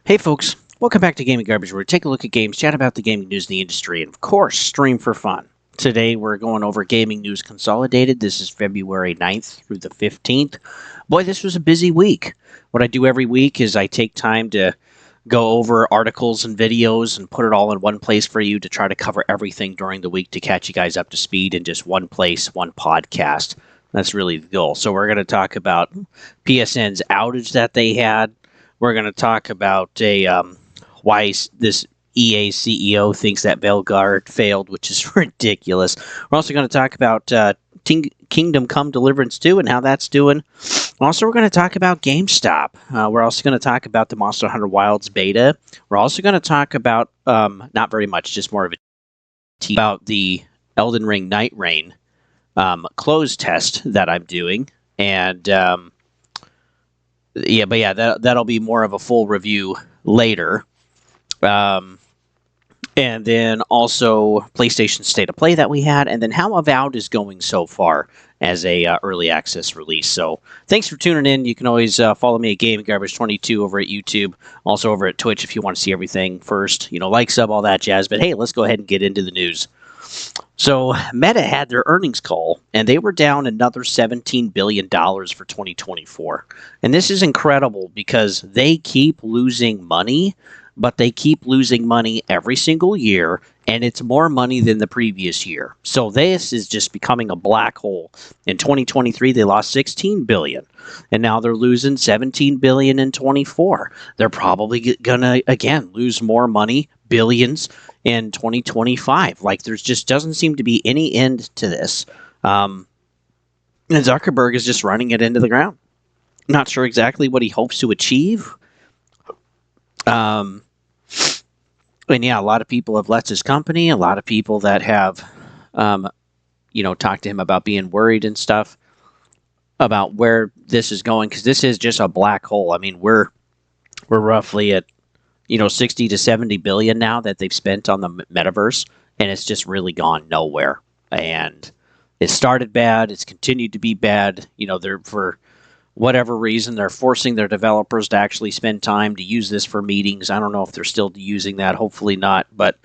Hey folks, welcome back to Gaming Garbage, where we take a look at games, chat about the gaming news in the industry, and of course, stream for fun. Today we're going over Gaming News Consolidated. This is February 9th through the 15th. Boy, this was a busy week. What I do every week is I take time to go over articles and videos and put it all in one place for you to try to cover everything during the week to catch you guys up to speed in just one place, one podcast. That's really the goal. So we're going to talk about PSN's outage that they had. We're going to talk about why this EA CEO thinks that Belgard failed, which is ridiculous. We're also going to talk about Kingdom Come Deliverance 2 and how that's doing. Also, we're going to talk about GameStop. We're also going to talk about the Monster Hunter Wilds beta. We're also going to talk about, not very much, just more of a about the Elden Ring Night Rain close test that I'm doing. And that'll be more of a full review later. And then also PlayStation State of Play that we had, and then how Avowed is going so far as a early access release. So thanks for tuning in. You can always follow me at Gaming Garbage 22 over at YouTube, also over at Twitch if you want to see everything first. Like, sub, all that jazz. But hey, let's go ahead and get into the news. So Meta had their earnings call, and they were down another $17 billion for 2024. And this is incredible because they keep losing money, but they keep losing money every single year, and it's more money than the previous year. So this is just becoming a black hole. In 2023, they lost $16 billion, and now they're losing $17 billion in 24. They're probably going to, again, lose more money, billions, in 2025. Like, there's just doesn't seem to be any end to this. And Zuckerberg is just running it into the ground. Not sure exactly what he hopes to achieve. And yeah, a lot of people have left his company. A lot of people that have, talked to him about being worried and stuff about where this is going, because this is just a black hole. I mean, we're roughly at 60 to 70 billion now that they've spent on the metaverse, and it's just really gone nowhere. And it started bad. It's continued to be bad. They're, for whatever reason, they're forcing their developers to actually spend time to use this for meetings. I don't know if they're still using that. Hopefully not. But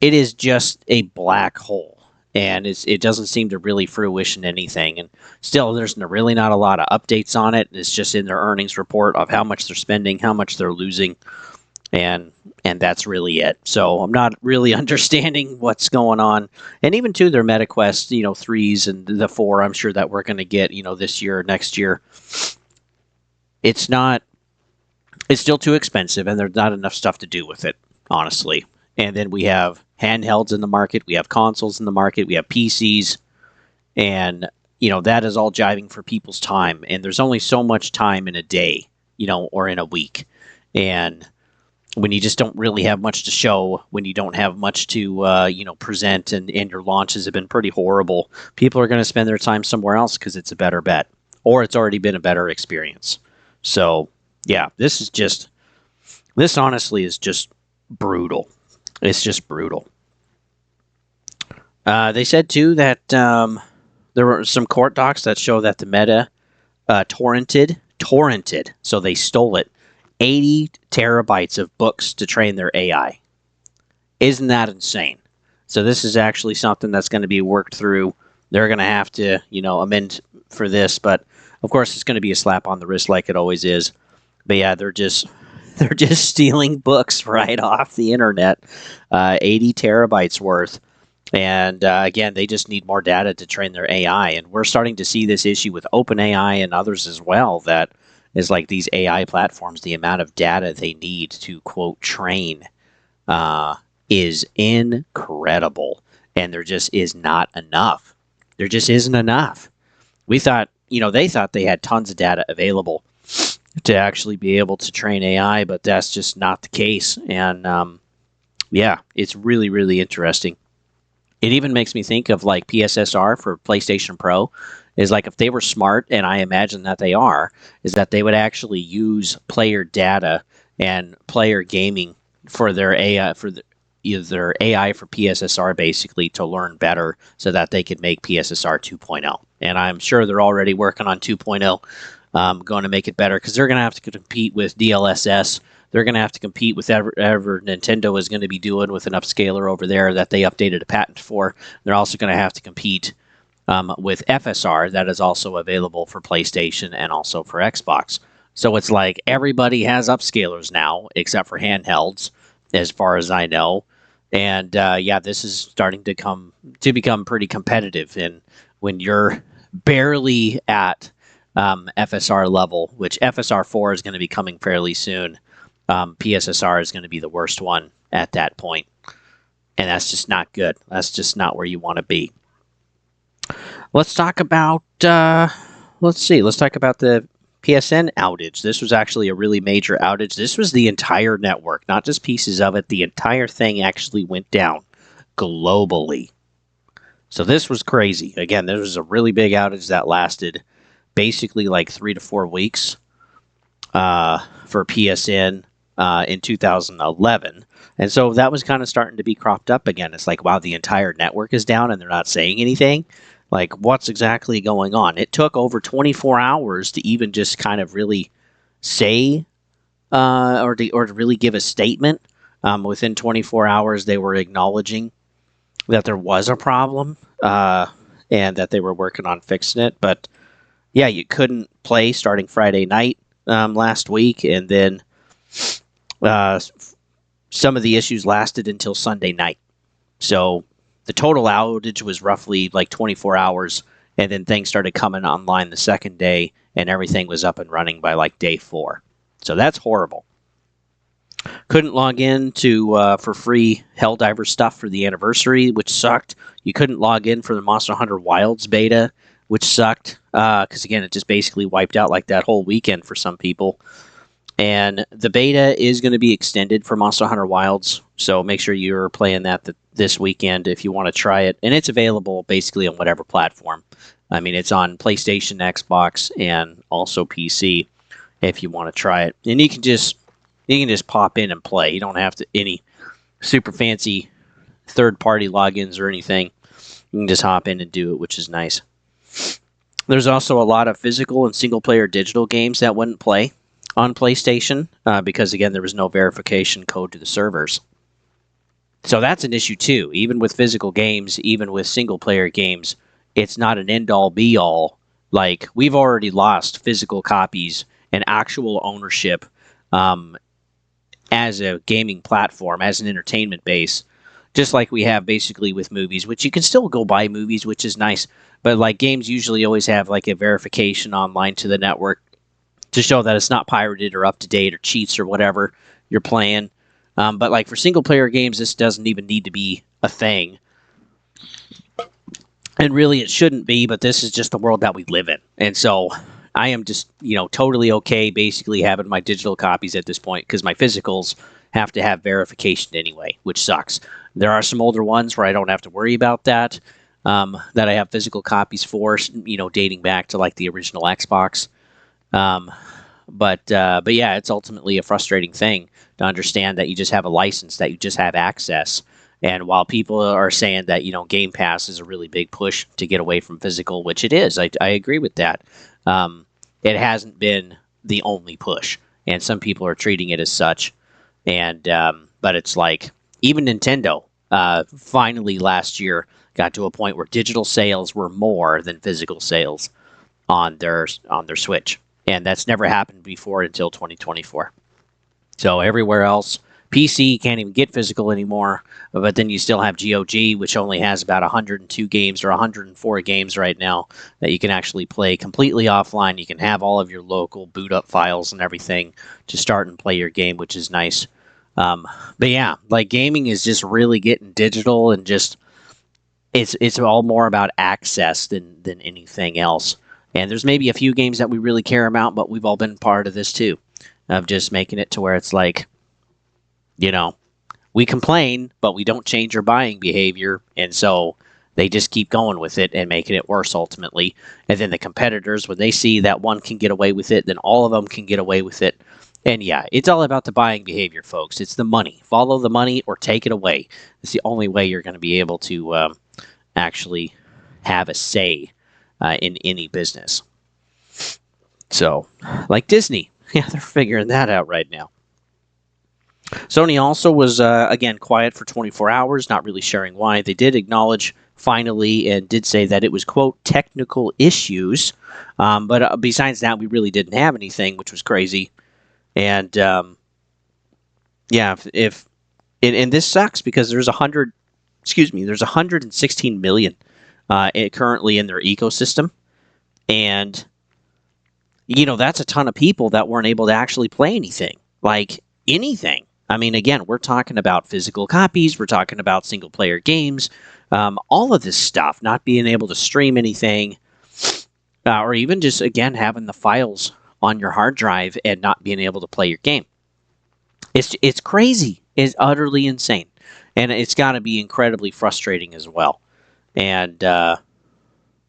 it is just a black hole, and it doesn't seem to really fruition anything. And still, there's really not a lot of updates on it. It's just in their earnings report of how much they're spending, how much they're losing. And that's really it. So I'm not really understanding what's going on. And even to their MetaQuest, 3s and the 4, I'm sure that we're going to get, this year or next year. It's still too expensive, and there's not enough stuff to do with it, honestly. And then we have handhelds in the market. We have consoles in the market. We have PCs. And, that is all jiving for people's time. And there's only so much time in a day, or in a week. And when you just don't really have much to show, when you don't have much to, present, and your launches have been pretty horrible, people are going to spend their time somewhere else because it's a better bet, or it's already been a better experience. So, yeah, this honestly is just brutal. It's just brutal. They said, too, that there were some court docs that show that the Meta torrented, so they stole it, 80 terabytes of books to train their AI. Isn't that insane? So this is actually something that's going to be worked through. They're going to have to, amend for this, but of course it's going to be a slap on the wrist like it always is. But yeah, they're just stealing books right off the internet, 80 terabytes worth. And again, they just need more data to train their AI. And we're starting to see this issue with OpenAI and others as well, that is like these AI platforms, the amount of data they need to, quote, train is incredible. And there just is not enough. There just isn't enough. We thought, they thought they had tons of data available to actually be able to train AI, but that's just not the case. And yeah, it's really, really interesting. It even makes me think of like PSSR for PlayStation Pro. Is like if they were smart, and I imagine that they are, is that they would actually use player data and player gaming for their AI, their AI for PSSR, basically to learn better so that they could make PSSR 2.0. And I'm sure they're already working on 2.0. going to make it better because they're going to have to compete with DLSS. They're going to have to compete with whatever Nintendo is going to be doing with an upscaler over there that they updated a patent for. They're also going to have to compete with FSR that is also available for PlayStation and also for Xbox. So it's like everybody has upscalers now except for handhelds, as far as I know. And yeah, this is starting to become pretty competitive. And when you're barely at FSR level, which FSR 4 is going to be coming fairly soon, PSSR is going to be the worst one at that point. And that's just not good. That's just not where you want to be. Let's talk about, let's talk about the PSN outage. This was actually a really major outage. This was the entire network, not just pieces of it. The entire thing actually went down globally. So this was crazy. Again, there was a really big outage that lasted basically like 3 to 4 weeks for PSN in 2011. And so that was kind of starting to be cropped up again. It's like, wow, the entire network is down and they're not saying anything. Like, what's exactly going on? It took over 24 hours to even just kind of really say or to really give a statement. Within 24 hours, they were acknowledging that there was a problem and that they were working on fixing it. But yeah, you couldn't play starting Friday night last week, and then some of the issues lasted until Sunday night. So the total outage was roughly like 24 hours, and then things started coming online the second day, and everything was up and running by like day 4. So that's horrible. Couldn't log in for free Helldiver stuff for the anniversary, which sucked. You couldn't log in for the Monster Hunter Wilds beta, which sucked, because again, it just basically wiped out like that whole weekend for some people. And the beta is going to be extended for Monster Hunter Wilds, so make sure you're playing that this weekend if you want to try it. And it's available basically on whatever platform. I mean, it's on PlayStation, Xbox, and also PC if you want to try it. And you can just pop in and play. You don't have to any super fancy third-party logins or anything. You can just hop in and do it, which is nice. There's also a lot of physical and single-player digital games that wouldn't play on PlayStation because, again, there was no verification code to the servers. So that's an issue, too. Even with physical games, even with single-player games, it's not an end-all, be-all. Like, we've already lost physical copies and actual ownership as a gaming platform, as an entertainment base, just like we have basically with movies, which you can still go buy movies, which is nice. But like games usually always have like a verification online to the network to show that it's not pirated or up to date or cheats or whatever you're playing. But like for single player games, this doesn't even need to be a thing. And really it shouldn't be, but this is just the world that we live in. And so I am just, totally okay basically having my digital copies at this point because my physicals have to have verification anyway, which sucks. There are some older ones where I don't have to worry about that I have physical copies for, dating back to like the original Xbox. But yeah, it's ultimately a frustrating thing to understand that you just have a license, that you just have access. And while people are saying that, Game Pass is a really big push to get away from physical, which it is, I agree with that. It hasn't been the only push, and some people are treating it as such. And but it's like even Nintendo finally last year got to a point where digital sales were more than physical sales on their Switch, and that's never happened before until 2024. So everywhere else, PC can't even get physical anymore, but then you still have GOG, which only has about 102 games or 104 games right now that you can actually play completely offline. You can have all of your local boot up files and everything to start and play your game, which is nice. But yeah, like gaming is just really getting digital, and just it's all more about access than anything else. And there's maybe a few games that we really care about, but we've all been part of this too, of just making it to where it's like, we complain, but we don't change our buying behavior, and so they just keep going with it and making it worse ultimately. And then the competitors, when they see that one can get away with it, then all of them can get away with it. And yeah, it's all about the buying behavior, folks. It's the money. Follow the money or take it away. It's the only way you're going to be able to actually have a say in any business. So, like Disney, yeah, they're figuring that out right now. Sony also was, again, quiet for 24 hours, not really sharing why. They did acknowledge finally and did say that it was, quote, technical issues. But besides that, we really didn't have anything, which was crazy. And yeah, if and this sucks because there's 100, excuse me, there's 116 million currently in their ecosystem. And, that's a ton of people that weren't able to actually play anything. Like, anything. I mean, again, we're talking about physical copies, we're talking about single player games, all of this stuff, not being able to stream anything, or even just, again, having the files on your hard drive and not being able to play your game. It's crazy. It's utterly insane. And it's got to be incredibly frustrating as well. And,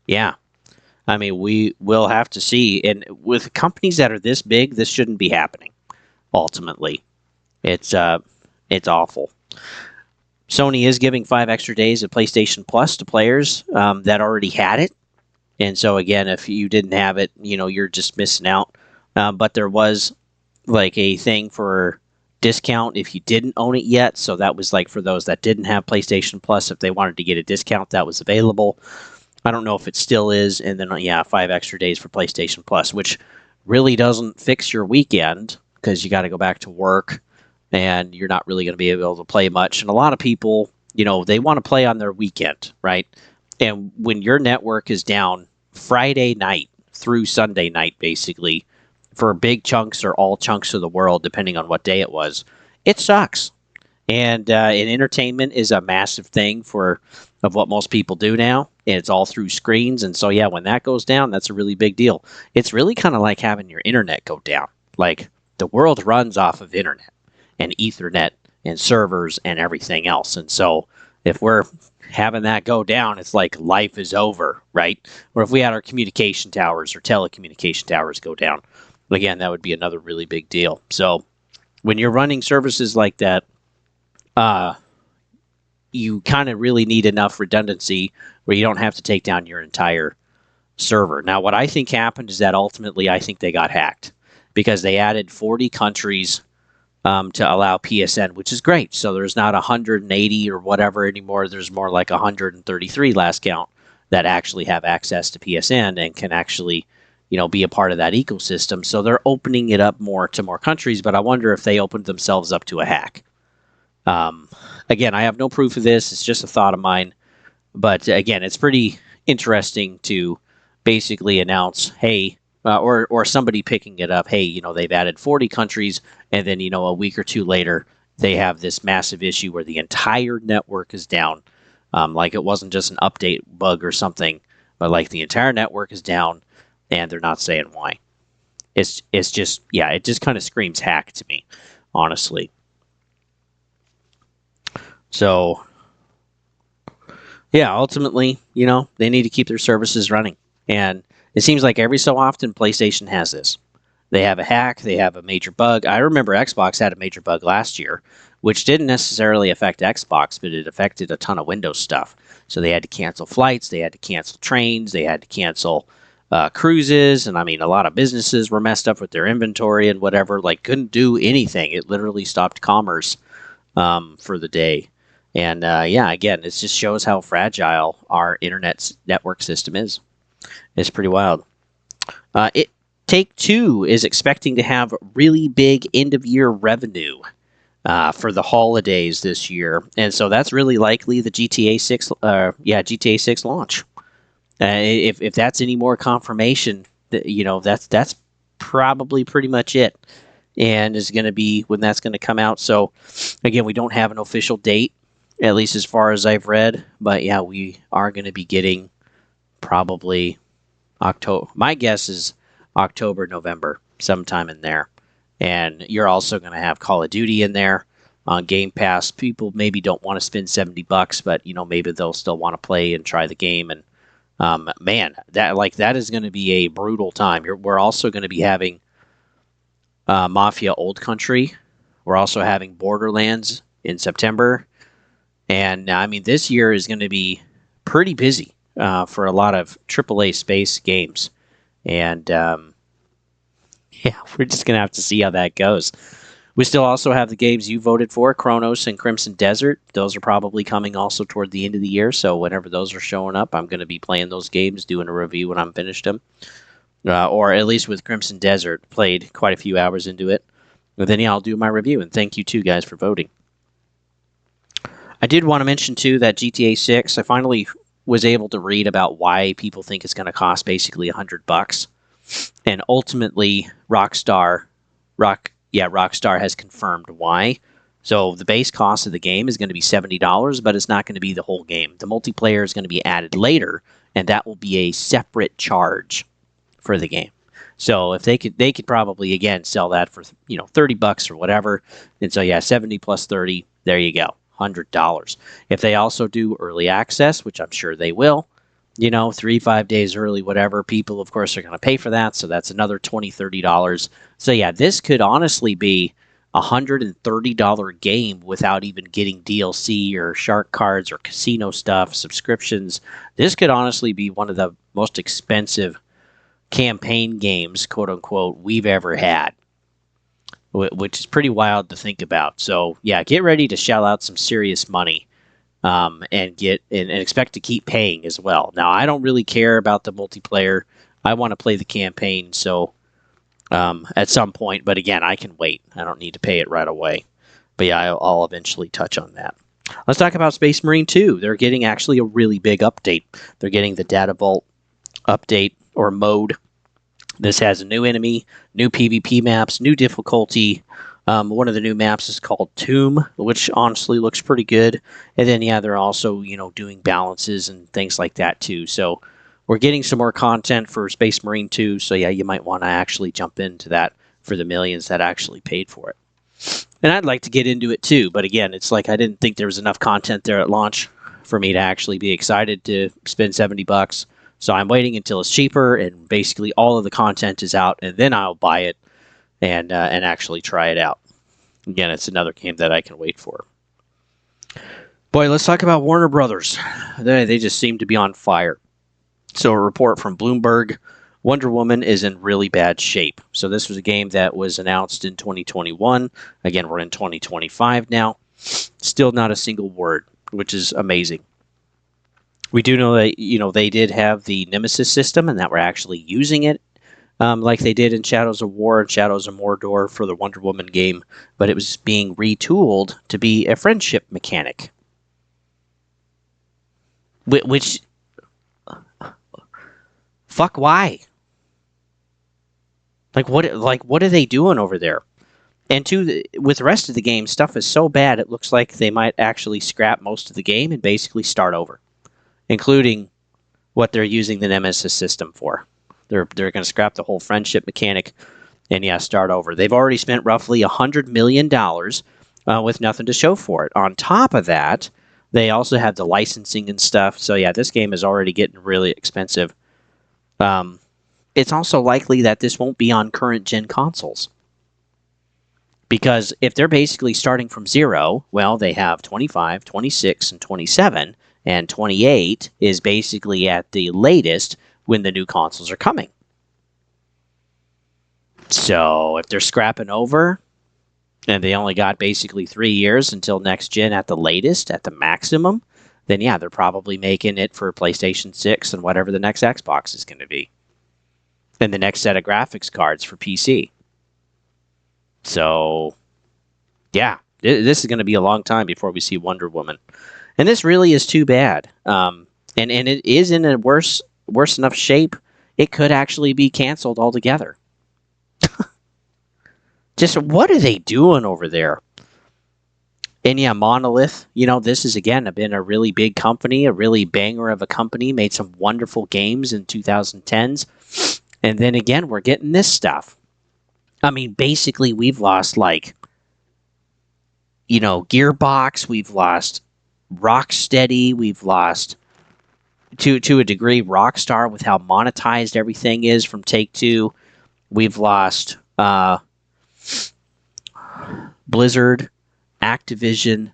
yeah. I mean, we will have to see. And with companies that are this big, this shouldn't be happening, ultimately. It's awful. Sony is giving 5 extra days of PlayStation Plus to players that already had it. And so, again, if you didn't have it, you're just missing out. But there was like a thing for discount if you didn't own it yet. So that was like for those that didn't have PlayStation Plus, if they wanted to get a discount, that was available. I don't know if it still is. And then, yeah, 5 extra days for PlayStation Plus, which really doesn't fix your weekend because you got to go back to work and you're not really going to be able to play much. And a lot of people, they want to play on their weekend, right? And when your network is down Friday night through Sunday night, basically, for big chunks or all chunks of the world, depending on what day it was, it sucks. And entertainment is a massive thing of what most people do now, and it's all through screens. And so, yeah, when that goes down, that's a really big deal. It's really kind of like having your internet go down. Like, the world runs off of internet and Ethernet and servers and everything else. And so, if we're having that go down, it's like life is over, right? Or if we had our communication towers or telecommunication towers go down, again, that would be another really big deal. So when you're running services like that, you kind of really need enough redundancy where you don't have to take down your entire server. Now, what I think happened is that ultimately I think they got hacked because they added 40 countries to allow PSN, which is great. So there's not 180 or whatever anymore. There's more like 133 last count that actually have access to PSN and can actually, be a part of that ecosystem. So they're opening it up more to more countries, but I wonder if they opened themselves up to a hack. Again, I have no proof of this. It's just a thought of mine. But again, it's pretty interesting to basically announce, hey, or somebody picking it up, hey, they've added 40 countries, and then, a week or two later, they have this massive issue where the entire network is down. Like it wasn't just an update bug or something, but like the entire network is down, and they're not saying why. It's just, yeah, it just kind of screams hack to me, honestly. So, yeah, ultimately, they need to keep their services running. And it seems like every so often PlayStation has this. They have a hack, they have a major bug. I remember Xbox had a major bug last year, which didn't necessarily affect Xbox, but it affected a ton of Windows stuff. So they had to cancel flights, they had to cancel trains, they had to cancel cruises. And I mean, a lot of businesses were messed up with their inventory and whatever, like couldn't do anything. It literally stopped commerce for the day. And yeah, again, it just shows how fragile our internet network system is. It's pretty wild. Take-Two is expecting to have really big end-of-year revenue for the holidays this year, and so that's really likely the GTA 6. GTA 6 launch. If that's any more confirmation, that's probably pretty much it, and is going to be when that's going to come out. So, again, we don't have an official date, at least as far as I've read, but yeah, we are going to be getting probably October. My guess is October, November, sometime in there. And you're also going to have Call of Duty in there on Game Pass. People maybe don't want to spend $70, but maybe they'll still want to play and try the game. And man, that is going to be a brutal time. We're also going to be having Mafia Old Country. We're also having Borderlands in September. And I mean, this year is going to be pretty busy for a lot of AAA space games. And Yeah, we're just going to have to see how that goes. We still also have the games you voted for, Chronos and Crimson Desert. Those are probably coming also toward the end of the year, so whenever those are showing up, I'm going to be playing those games, doing a review when I'm finished them. Or at least with Crimson Desert, played quite a few hours into it. But then, yeah, I'll do my review, and thank you, too, guys, for voting. I did want to mention, too, that GTA 6, I finally was able to read about why people think it's going to cost basically $100. And ultimately, Rockstar has confirmed why. So the base cost of the game is going to be $70, but it's not going to be the whole game. The multiplayer is going to be added later, and that will be a separate charge for the game. So if they could probably again sell that for $30 or whatever. And so yeah, 70 plus 30, there you go, $100. If they also do early access, which I'm sure they will, 3-5 days early, whatever, people of course are going to pay for that. So that's another $20-$30. So yeah, this could honestly be $130 game without even getting DLC or shark cards or casino stuff, subscriptions. This could honestly be one of the most expensive campaign games, quote unquote, we've ever had, which is pretty wild to think about. So yeah, get ready to shell out some serious money, and expect to keep paying as well. Now, I don't really care about the multiplayer. I want to play the campaign, so at some point. But again, I can wait. I don't need to pay it right away. But yeah, I'll eventually touch on that. Let's talk about Space Marine 2. They're getting actually a really big update. They're getting the Data Vault update or mode. This has a new enemy, new PvP maps, new difficulty. One of the new maps is called Tomb, which honestly looks pretty good. And then, yeah, they're also, doing balances and things like that, too. So we're getting some more content for Space Marine 2. So, yeah, you might want to actually jump into that for the millions that actually paid for it. And I'd like to get into it, too. But again, it's like I didn't think there was enough content there at launch for me to actually be excited to spend $70. So I'm waiting until it's cheaper and basically all of the content is out, and then I'll buy it and actually try it out. Again, it's another game that I can wait for. Boy, let's talk about Warner Brothers. They just seem to be on fire. So a report from Bloomberg, Wonder Woman is in really bad shape. So this was a game that was announced in 2021. Again, we're in 2025 now. Still not a single word, which is amazing. We do know that, they did have the Nemesis system and that we're actually using it like they did in Shadows of War and Shadows of Mordor for the Wonder Woman game, but it was being retooled to be a friendship mechanic. Which, fuck, why? What are they doing over there? And two, with the rest of the game, stuff is so bad, it looks like they might actually scrap most of the game and basically start over, including what they're using the Nemesis system for. They're going to scrap the whole friendship mechanic and, yeah, start over. They've already spent roughly $100 million with nothing to show for it. On top of that, they also have the licensing and stuff. So, yeah, this game is already getting really expensive. It's also likely that this won't be on current-gen consoles. Because if they're basically starting from zero, well, they have 25, 26, and 27, and 28 is basically at the latest when the new consoles are coming. So if they're scrapping over, and they only got basically 3 years until next gen at the latest, at the maximum, then yeah, they're probably making it for PlayStation 6 and whatever the next Xbox is going to be. And the next set of graphics cards for PC. So, yeah, this is going to be a long time before we see Wonder Woman. And this really is too bad. And it is in a worse enough shape, it could actually be canceled altogether. Just what are they doing over there? And yeah, Monolith, this has, again, been a really big company, a really banger of a company, made some wonderful games in 2010s. And then again, we're getting this stuff. I mean, basically, we've lost, Gearbox, we've lost Rocksteady, we've lost, to a degree, Rockstar with how monetized everything is from Take-Two. We've lost Blizzard, Activision,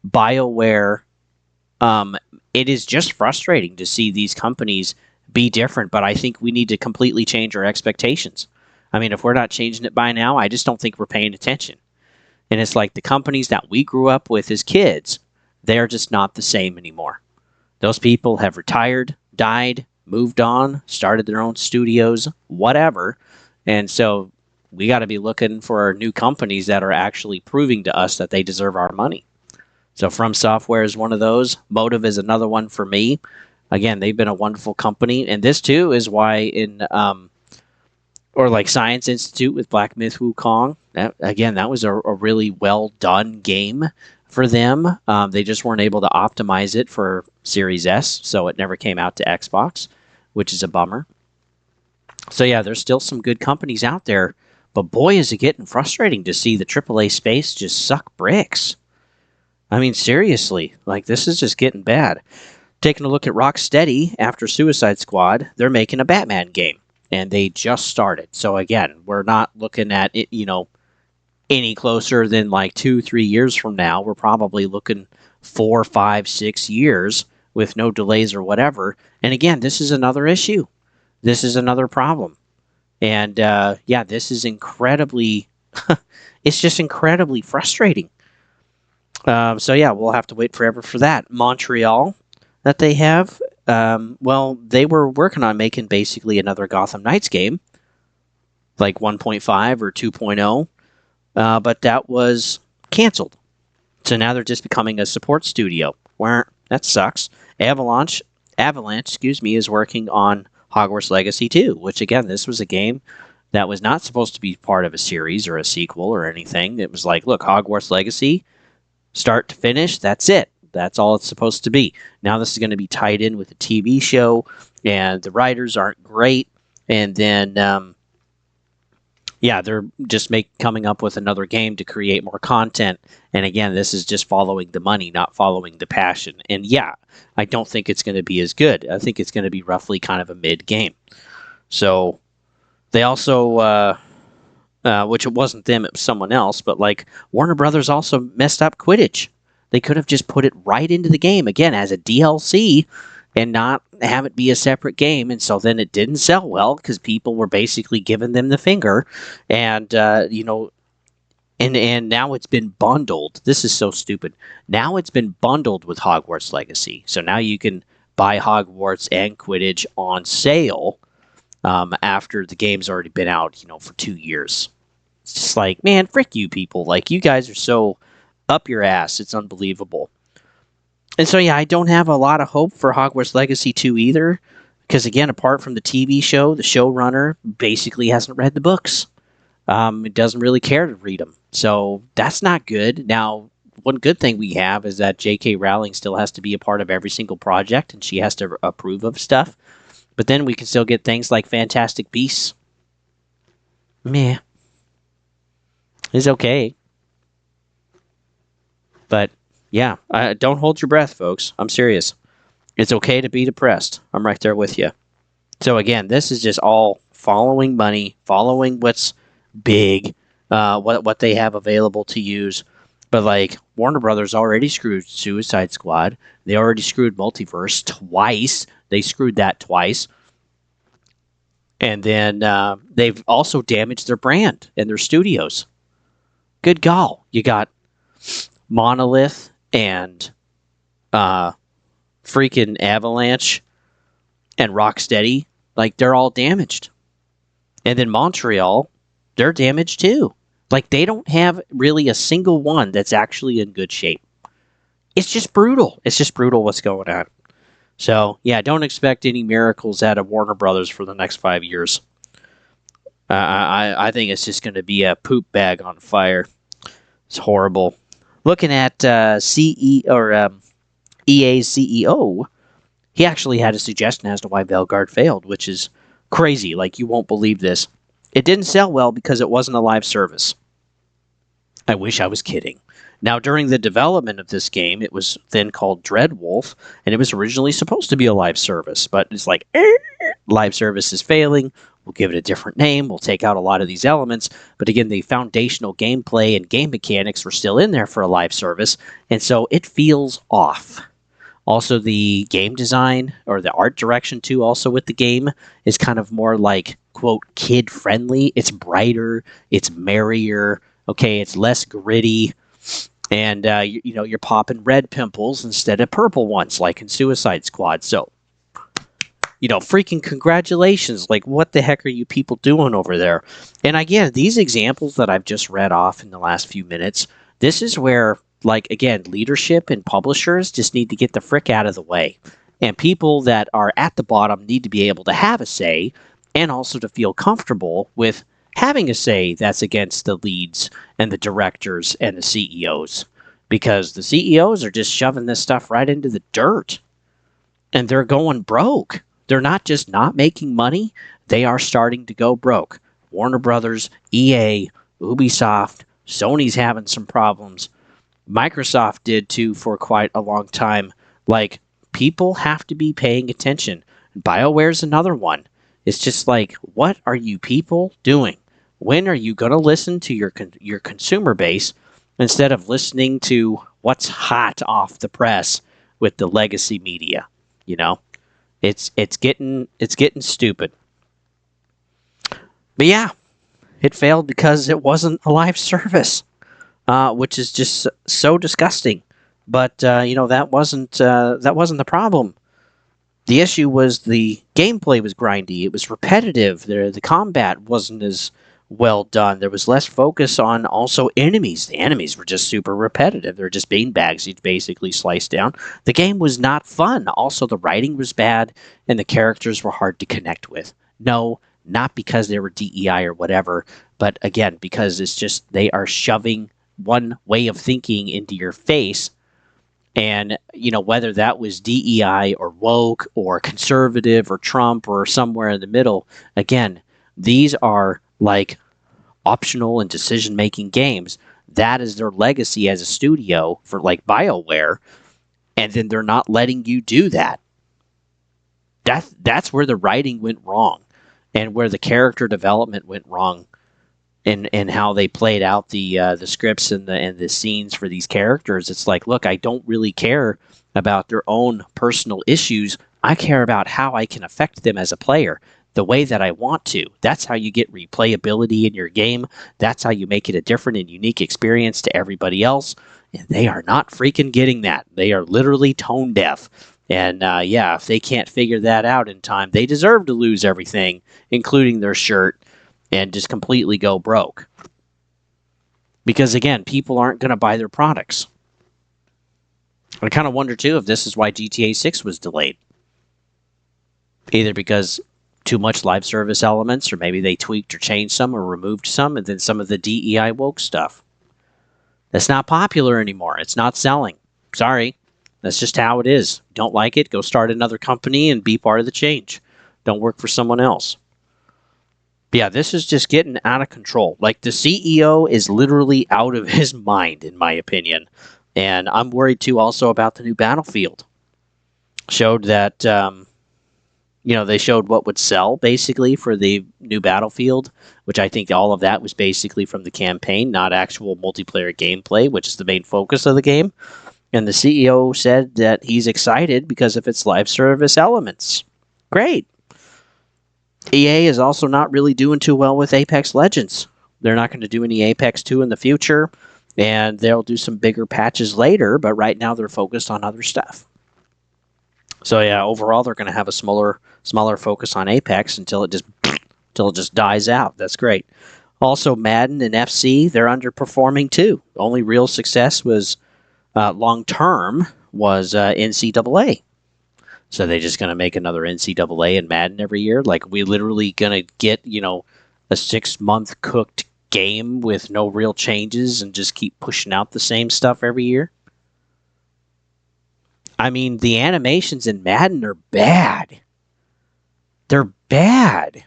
BioWare. It is just frustrating to see these companies be different, but I think we need to completely change our expectations. I mean, if we're not changing it by now, I just don't think we're paying attention. And it's like the companies that we grew up with as kids, they're just not the same anymore. Those people have retired, died, moved on, started their own studios, whatever. And so we got to be looking for new companies that are actually proving to us that they deserve our money. So From Software is one of those. Motive is another one for me. Again, they've been a wonderful company. And this, too, is why or like Science Institute with Black Myth Wukong. That was a really well done game for them. They just weren't able to optimize it for Series S, so it never came out to Xbox, which is a bummer. So yeah, there's still some good companies out there, but boy, is it getting frustrating to see the AAA space just suck bricks. I mean, seriously, like this is just getting bad. Taking a look at Rocksteady after Suicide Squad, they're making a Batman game. And they just started. So again, we're not looking at it, any closer than like 2-3 years from now. We're probably looking 4, 5, 6 years with no delays or whatever. And again, this is another issue. This is another problem. And this is incredibly, it's just incredibly frustrating. We'll have to wait forever for that. Montreal that they have. They were working on making basically another Gotham Knights game, like 1.5 or 2.0, but that was canceled. So now they're just becoming a support studio. That sucks. Avalanche, is working on Hogwarts Legacy 2, which again, this was a game that was not supposed to be part of a series or a sequel or anything. It was like, look, Hogwarts Legacy, start to finish, that's it. That's all it's supposed to be. Now this is going to be tied in with a TV show, and the writers aren't great. And then, they're just coming up with another game to create more content. And again, this is just following the money, not following the passion. And yeah, I don't think it's going to be as good. I think it's going to be roughly kind of a mid game. So they also, which it wasn't them, it was someone else, but like Warner Brothers also messed up Quidditch. They could have just put it right into the game, again, as a DLC and not have it be a separate game. And so then it didn't sell well because people were basically giving them the finger. And, and now it's been bundled. This is so stupid. Now it's been bundled with Hogwarts Legacy. So now you can buy Hogwarts and Quidditch on sale after the game's already been out, for 2 years. It's just like, man, frick you people. Like, you guys are so up your ass. It's unbelievable. And so, I don't have a lot of hope for Hogwarts Legacy 2 either, because again, apart from the TV show, the showrunner basically hasn't read the books. It doesn't really care to read them. So that's not good. Now, one good thing we have is that J.K. Rowling still has to be a part of every single project, and she has to approve of stuff. But then we can still get things like Fantastic Beasts. Meh. It's okay. But, don't hold your breath, folks. I'm serious. It's okay to be depressed. I'm right there with you. So, again, this is just all following money, following what's big, what they have available to use. But, like, Warner Brothers already screwed Suicide Squad. They already screwed Multiverse twice. They screwed that twice. And then they've also damaged their brand and their studios. Good gall. You got Monolith and freaking Avalanche and Rocksteady, like they're all damaged. And then Montreal, they're damaged too. Like they don't have really a single one that's actually in good shape. It's just brutal. It's just brutal what's going on. So, don't expect any miracles out of Warner Brothers for the next 5 years. I think it's just going to be a poop bag on fire. It's horrible. Looking at EA's CEO, he actually had a suggestion as to why Vanguard failed, which is crazy. Like, you won't believe this. It didn't sell well because it wasn't a live service. I wish I was kidding. Now, during the development of this game, it was then called Dreadwolf, and it was originally supposed to be a live service, but it's like, live service is failing. We'll give it a different name. We'll take out a lot of these elements. But again, the foundational gameplay and game mechanics were still in there for a live service, and so it feels off. Also, the game design, or the art direction too, also with the game, is kind of more like quote kid friendly. It's brighter, it's merrier. Okay, it's less gritty, and you're popping red pimples instead of purple ones, like in Suicide Squad. So, freaking congratulations. Like, what the heck are you people doing over there? And again, these examples that I've just read off in the last few minutes, this is where, like, again, leadership and publishers just need to get the frick out of the way. And people that are at the bottom need to be able to have a say, and also to feel comfortable with having a say that's against the leads and the directors and the CEOs. Because the CEOs are just shoving this stuff right into the dirt. And they're going broke. They're not just not making money, they are starting to go broke. Warner Brothers, EA, Ubisoft, Sony's having some problems. Microsoft did too for quite a long time. Like, people have to be paying attention. BioWare's another one. It's just like, what are you people doing? When are you going to listen to your consumer base instead of listening to what's hot off the press with the legacy media? It's getting stupid. But yeah, it failed because it wasn't a live service, which is just so disgusting. But that wasn't the problem. The issue was the gameplay was grindy. It was repetitive. The combat wasn't as well done. There was less focus on also enemies. The enemies were just super repetitive. They're just beanbags you'd basically slice down. The game was not fun. Also, the writing was bad, and the characters were hard to connect with. No, not because they were DEI or whatever, but again, because it's just they are shoving one way of thinking into your face. And, whether that was DEI or woke or conservative or Trump or somewhere in the middle, again, these are like optional and decision-making games. That is their legacy as a studio for like BioWare, and then they're not letting you do that. That's where the writing went wrong, and where the character development went wrong, and how they played out the scripts and the scenes for these characters. It's like, look, I don't really care about their own personal issues. I care about how I can affect them as a player the way that I want to. That's how you get replayability in your game. That's how you make it a different and unique experience to everybody else. And they are not freaking getting that. They are literally tone deaf. And if they can't figure that out in time, they deserve to lose everything, including their shirt, and just completely go broke. Because again, people aren't going to buy their products. I kind of wonder too if this is why GTA 6 was delayed. Either because too much live service elements, or maybe they tweaked or changed some or removed some, and then some of the DEI woke stuff. That's not popular anymore. It's not selling. Sorry. That's just how it is. Don't like it? Go start another company and be part of the change. Don't work for someone else. But yeah, this is just getting out of control. Like, the CEO is literally out of his mind, in my opinion. And I'm worried too also about the new Battlefield. Showed that they showed what would sell, basically, for the new Battlefield, which I think all of that was basically from the campaign, not actual multiplayer gameplay, which is the main focus of the game. And the CEO said that he's excited because of its live service elements. Great. EA is also not really doing too well with Apex Legends. They're not going to do any Apex 2 in the future, and they'll do some bigger patches later, but right now they're focused on other stuff. So yeah, overall they're going to have a smaller focus on Apex until it just dies out. That's great. Also, Madden and FC, they're underperforming too. The only real success was long term was NCAA. So they're just going to make another NCAA and Madden every year? Like, we literally going to get, a 6-month cooked game with no real changes and just keep pushing out the same stuff every year? I mean, the animations in Madden are bad. They're bad.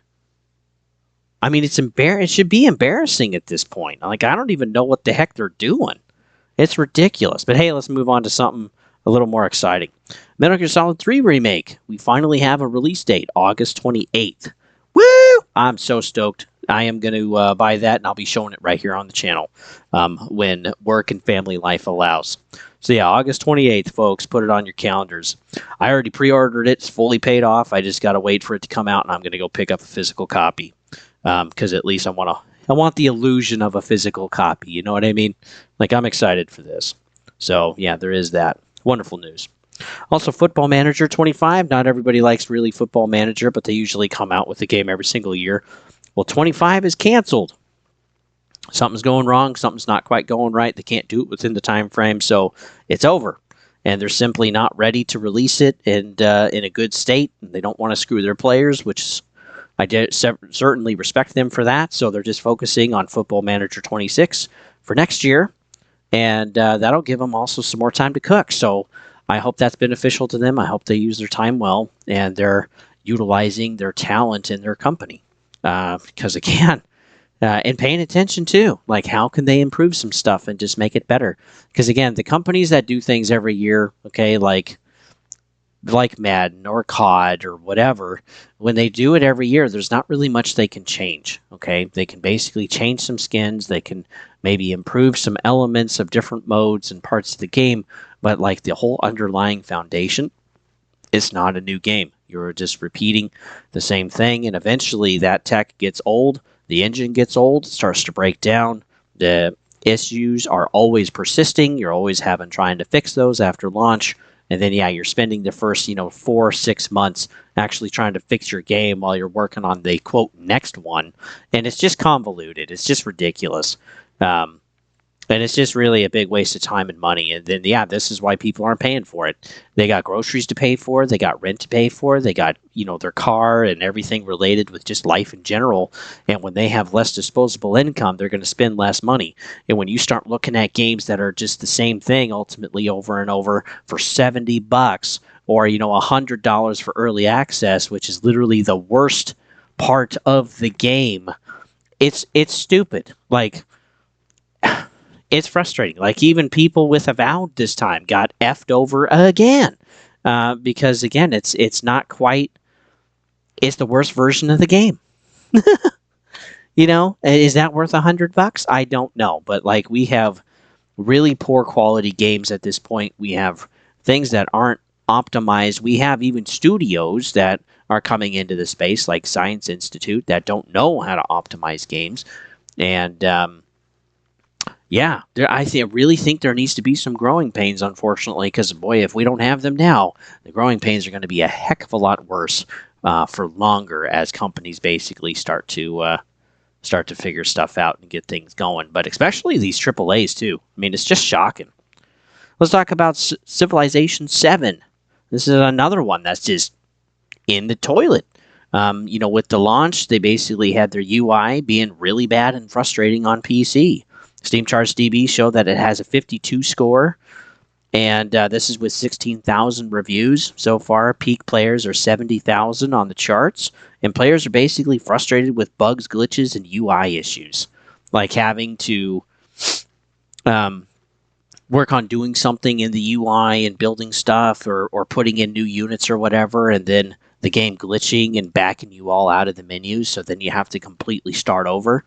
I mean, it should be embarrassing at this point. Like, I don't even know what the heck they're doing. It's ridiculous. But hey, let's move on to something a little more exciting. Metal Gear Solid 3 Remake. We finally have a release date, August 28th. Woo! I'm so stoked. I am going to buy that, and I'll be showing it right here on the channel when work and family life allows. So yeah, August 28th, folks. Put it on your calendars. I already pre-ordered it. It's fully paid off. I just got to wait for it to come out, and I'm going to go pick up a physical copy. because at least I want the illusion of a physical copy. You know what I mean? Like, I'm excited for this. So yeah, there is that. Wonderful news. Also, Football Manager 25. Not everybody likes really Football Manager, but they usually come out with a game every single year. Well, 25 is canceled. Something's going wrong. Something's not quite going right. They can't do it within the time frame, so it's over. And they're simply not ready to release it in a good state. They don't want to screw their players, which certainly respect them for that. So they're just focusing on Football Manager 26 for next year, and that'll give them also some more time to cook. So I hope that's beneficial to them. I hope they use their time well, and they're utilizing their talent in their company. Because again, and paying attention too, like how can they improve some stuff and just make it better? Because again, the companies that do things every year, okay, like Madden or COD or whatever, when they do it every year, there's not really much they can change. Okay, they can basically change some skins, they can maybe improve some elements of different modes and parts of the game, but like the whole underlying foundation, it's not a new game. You're just repeating the same thing, and eventually that tech gets old, the engine gets old, it starts to break down, the issues are always persisting, you're always trying to fix those after launch. And then, yeah, you're spending the first, 4 or 6 months actually trying to fix your game while you're working on the, quote, next one. And it's just convoluted. It's just ridiculous. And it's just really a big waste of time and money. And then, yeah, this is why people aren't paying for it. They got groceries to pay for. They got rent to pay for. They got, their car and everything related with just life in general. And when they have less disposable income, they're going to spend less money. And when you start looking at games that are just the same thing ultimately over and over for $70 or, $100 for early access, which is literally the worst part of the game, it's stupid. Like, it's frustrating. Like, even people with Avowed this time got effed over again. Because, again, it's not quite... It's the worst version of the game. Is that worth $100? I don't know. But, like, we have really poor quality games at this point. We have things that aren't optimized. We have even studios that are coming into the space, like Science Institute, that don't know how to optimize games. And... yeah, I really think there needs to be some growing pains, unfortunately, because, boy, if we don't have them now, the growing pains are going to be a heck of a lot worse for longer as companies basically start to figure stuff out and get things going. But especially these AAAs, too. I mean, it's just shocking. Let's talk about Civilization 7. This is another one that's just in the toilet. With the launch, they basically had their UI being really bad and frustrating on PC. Steam Charts DB show that it has a 52 score, and this is with 16,000 reviews so far. Peak players are 70,000 on the charts, and players are basically frustrated with bugs, glitches, and UI issues, like having to work on doing something in the UI and building stuff or putting in new units or whatever, and then the game glitching and backing you all out of the menus, so then you have to completely start over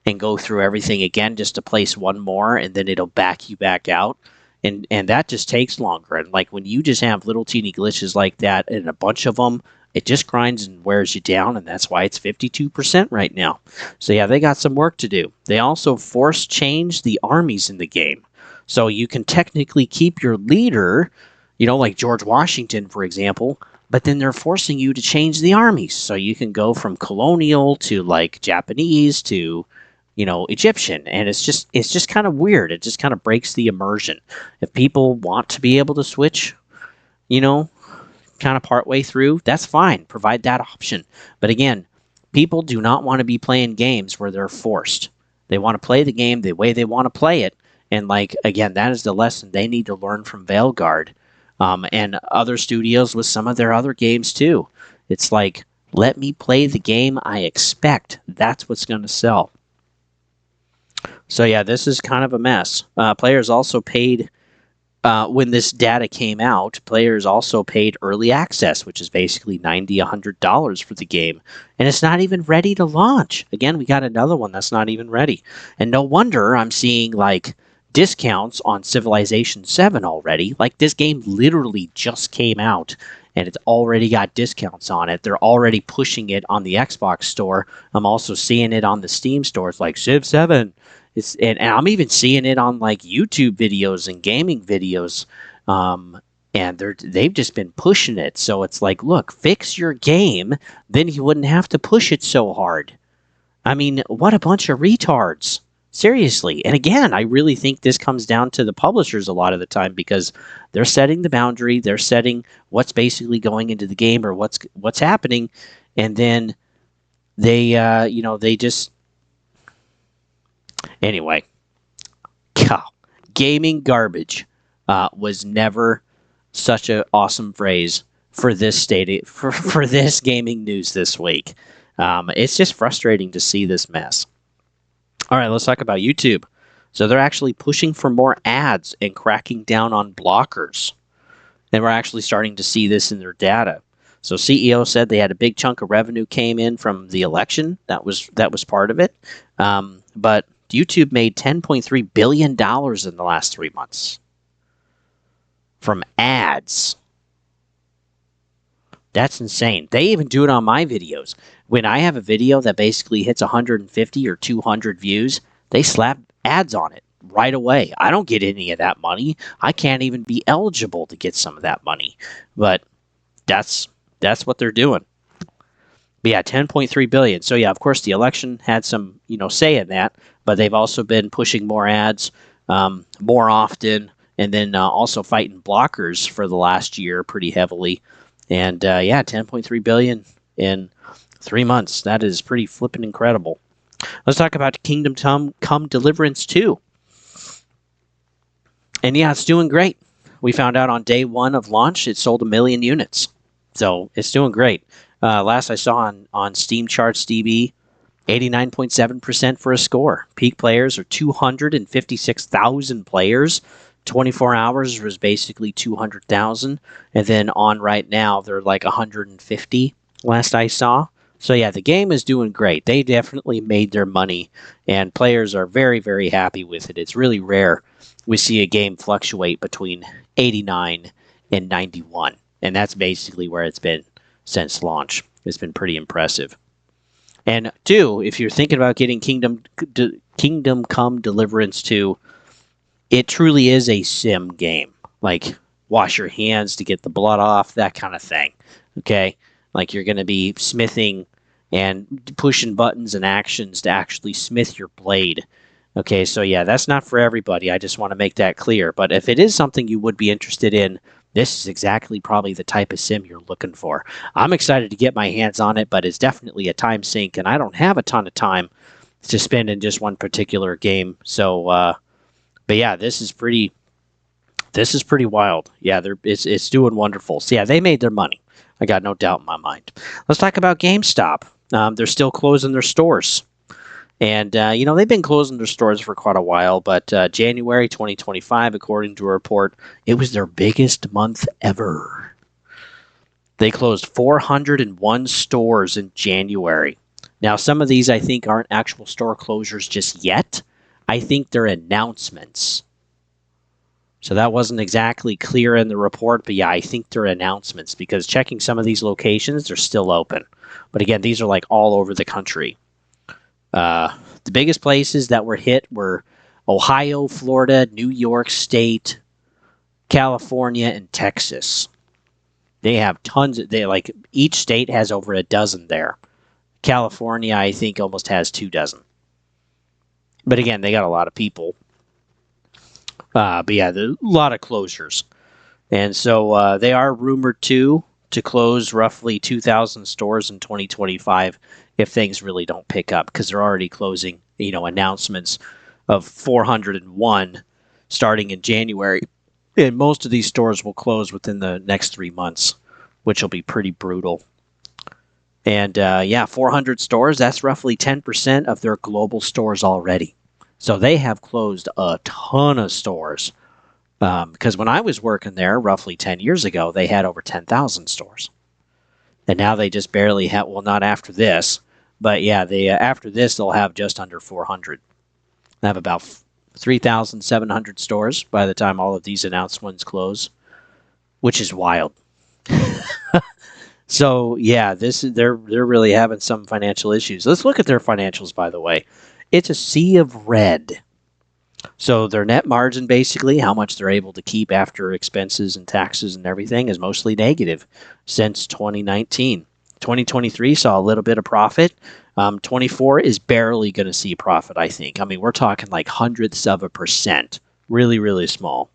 and go through everything again just to place one more, and then it'll back you back out. And that just takes longer. And like when you just have little teeny glitches like that and a bunch of them, it just grinds and wears you down, and that's why it's 52% right now. So yeah, they got some work to do. They also force change the armies in the game. So you can technically keep your leader, like George Washington, for example, but then they're forcing you to change the armies. So you can go from colonial to like Japanese to Egyptian, and it's just kind of weird. It just kind of breaks the immersion. If people want to be able to switch, kind of partway through, that's fine. Provide that option. But again, people do not want to be playing games where they're forced. They want to play the game the way they want to play it, and again, that is the lesson they need to learn from Veilguard, and other studios with some of their other games too. It's like, let me play the game I expect. That's what's going to sell. So yeah, this is kind of a mess. Players also paid, when this data came out, players also paid early access, which is basically $90, $100 for the game. And it's not even ready to launch. Again, we got another one that's not even ready. And no wonder I'm seeing discounts on Civilization 7 already. Like, this game literally just came out, and it's already got discounts on it. They're already pushing it on the Xbox store. I'm also seeing it on the Steam stores like Civ 7. And I'm even seeing it on like YouTube videos and gaming videos. And they've just been pushing it. So it's like, look, fix your game, then you wouldn't have to push it so hard. I mean, what a bunch of retards. Seriously. And again, I really think this comes down to the publishers a lot of the time because they're setting the boundary, they're setting what's basically going into the game or what's happening, and then they just anyway. Gaming garbage was never such an awesome phrase for this for this gaming news this week. It's just frustrating to see this mess. All right, let's talk about YouTube. So they're actually pushing for more ads and cracking down on blockers. And we're actually starting to see this in their data. So CEO said they had a big chunk of revenue came in from the election. That was part of it. But YouTube made $10.3 billion in the last 3 months from ads. That's insane. They even do it on my videos. When I have a video that basically hits 150 or 200 views, they slap ads on it right away. I don't get any of that money. I can't even be eligible to get some of that money. But that's what they're doing. But yeah, 10.3 billion. So yeah, of course the election had some, say in that, but they've also been pushing more ads more often, and then also fighting blockers for the last year pretty heavily. And yeah, 10.3 billion in 3 months. That is pretty flippin' incredible. Let's talk about Kingdom Come Deliverance 2. And yeah, it's doing great. We found out on day 1 of launch, it sold 1 million units. So it's doing great. Last I saw on Steam Charts DB, 89.7% for a score. Peak players are 256,000 players. 24 hours was basically 200,000. And then on right now, they're like 150 last I saw. So yeah, the game is doing great. They definitely made their money, and players are very, very happy with it. It's really rare we see a game fluctuate between 89 and 91. And that's basically where it's been since launch. It's been pretty impressive. And 2, if you're thinking about getting Kingdom Come Deliverance 2, it truly is a sim game. Like, wash your hands to get the blood off, that kind of thing. Okay? Like, you're going to be smithing and pushing buttons and actions to actually smith your blade. Okay, so yeah, that's not for everybody. I just want to make that clear. But if it is something you would be interested in, this is exactly probably the type of sim you're looking for. I'm excited to get my hands on it, but it's definitely a time sink, and I don't have a ton of time to spend in just one particular game. So, but yeah, this is pretty wild. Yeah, it's doing wonderful. So yeah, they made their money. I got no doubt in my mind. Let's talk about GameStop. They're still closing their stores. And, they've been closing their stores for quite a while, but January 2025, according to a report, it was their biggest month ever. They closed 401 stores in January. Now, some of these, I think, aren't actual store closures just yet. I think they're announcements. So that wasn't exactly clear in the report, but yeah, I think they're announcements because checking some of these locations, they're still open. But again, these are like all over the country. The biggest places that were hit were Ohio, Florida, New York State, California, and Texas. They have tons. Each state has over a dozen there. California, I think, almost has 2 dozen. But again, they got a lot of people. But yeah, there's a lot of closures. And so they are rumored to close roughly 2,000 stores in 2025 if things really don't pick up, because they're already closing, announcements of 401 starting in January. And most of these stores will close within the next 3 months, which will be pretty brutal. And 400 stores, that's roughly 10% of their global stores already. So they have closed a ton of stores. Because when I was working there roughly 10 years ago, they had over 10,000 stores. And now they just barely have, well, not after this, but yeah, after this, they'll have just under 400. They have about 3,700 stores by the time all of these announcements close, which is wild. So yeah, they're really having some financial issues. Let's look at their financials, by the way. It's a sea of red. So their net margin, basically, how much they're able to keep after expenses and taxes and everything, is mostly negative since 2019. 2023 saw a little bit of profit. 24 is barely going to see profit, I think. I mean, we're talking like hundredths of a percent. Really, really small.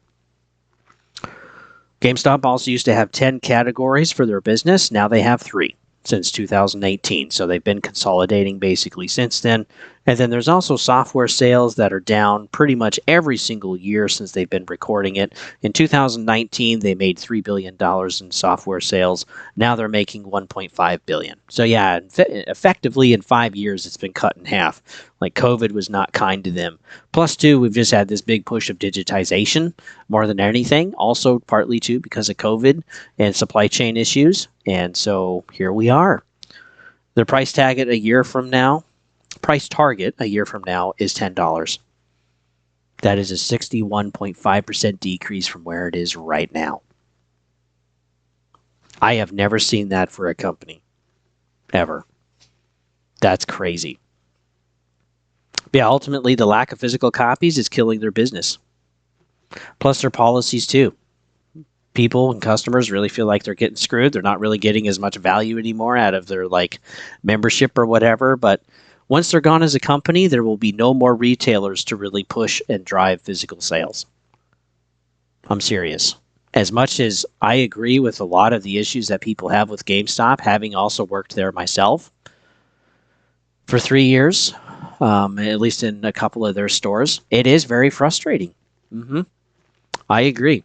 GameStop also used to have 10 categories for their business. Now they have 3 since 2018. So they've been consolidating basically since then. And then there's also software sales that are down pretty much every single year since they've been recording it. In 2019, they made $3 billion in software sales. Now they're making $1.5 billion. So yeah, effectively in 5 years, it's been cut in half. Like COVID was not kind to them. Plus, too, we've just had this big push of digitization more than anything. Also, partly too because of COVID and supply chain issues. And so here we are. Their price target a year from now is $10. That is a 61.5% decrease from where it is right now. I have never seen that for a company. Ever. That's crazy. But yeah, ultimately, the lack of physical copies is killing their business. Plus their policies, too. People and customers really feel like they're getting screwed. They're not really getting as much value anymore out of their membership or whatever. But once they're gone as a company, there will be no more retailers to really push and drive physical sales. I'm serious. As much as I agree with a lot of the issues that people have with GameStop, having also worked there myself for 3 years, at least in a couple of their stores, it is very frustrating. I agree.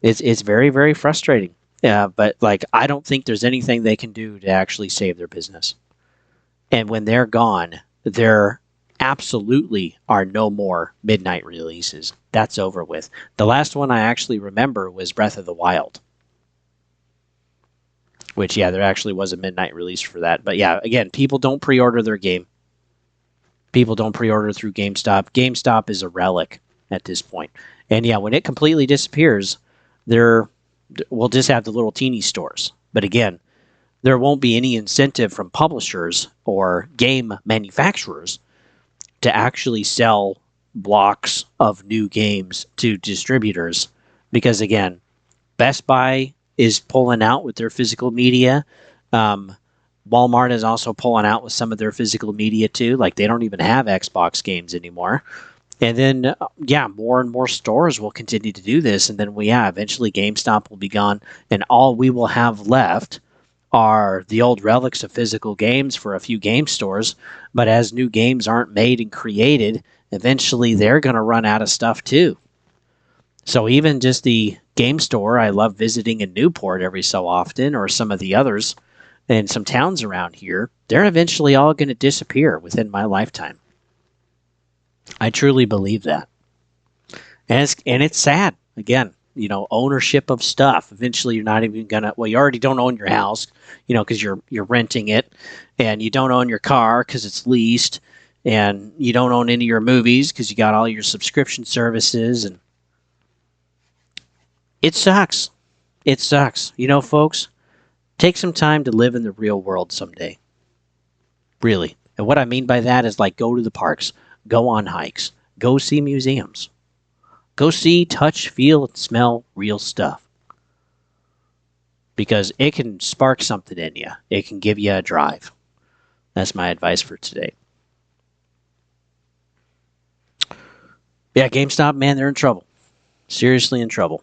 It's very, very frustrating. Yeah, but I don't think there's anything they can do to actually save their business. And when they're gone, there absolutely are no more midnight releases. That's over with. The last one I actually remember was Breath of the Wild. Which, yeah, there actually was a midnight release for that. But yeah, again, people don't pre-order their game. People don't pre-order through GameStop. GameStop is a relic at this point. And yeah, when it completely disappears, we'll just have the little teeny stores. But again, there won't be any incentive from publishers or game manufacturers to actually sell blocks of new games to distributors. Because again, Best Buy is pulling out with their physical media. Walmart is also pulling out with some of their physical media too. They don't even have Xbox games anymore. And then, more and more stores will continue to do this. And then, eventually GameStop will be gone. And all we will have left are the old relics of physical games for a few game stores. But as new games aren't made and created, eventually they're going to run out of stuff too. So even just the game store I love visiting in Newport every so often, or some of the others in some towns around here, they're eventually all going to disappear within my lifetime. I truly believe that. And it's sad. Again, ownership of stuff. Eventually you're not even going to, you already don't own your house, because you're renting it, and you don't own your car because it's leased, and you don't own any of your movies because you got all your subscription services, and it sucks. It sucks. Folks, take some time to live in the real world someday. Really. And what I mean by that is go to the parks. Go on hikes. Go see museums. Go see, touch, feel, and smell real stuff. Because it can spark something in you. It can give you a drive. That's my advice for today. Yeah, GameStop, man, they're in trouble. Seriously in trouble.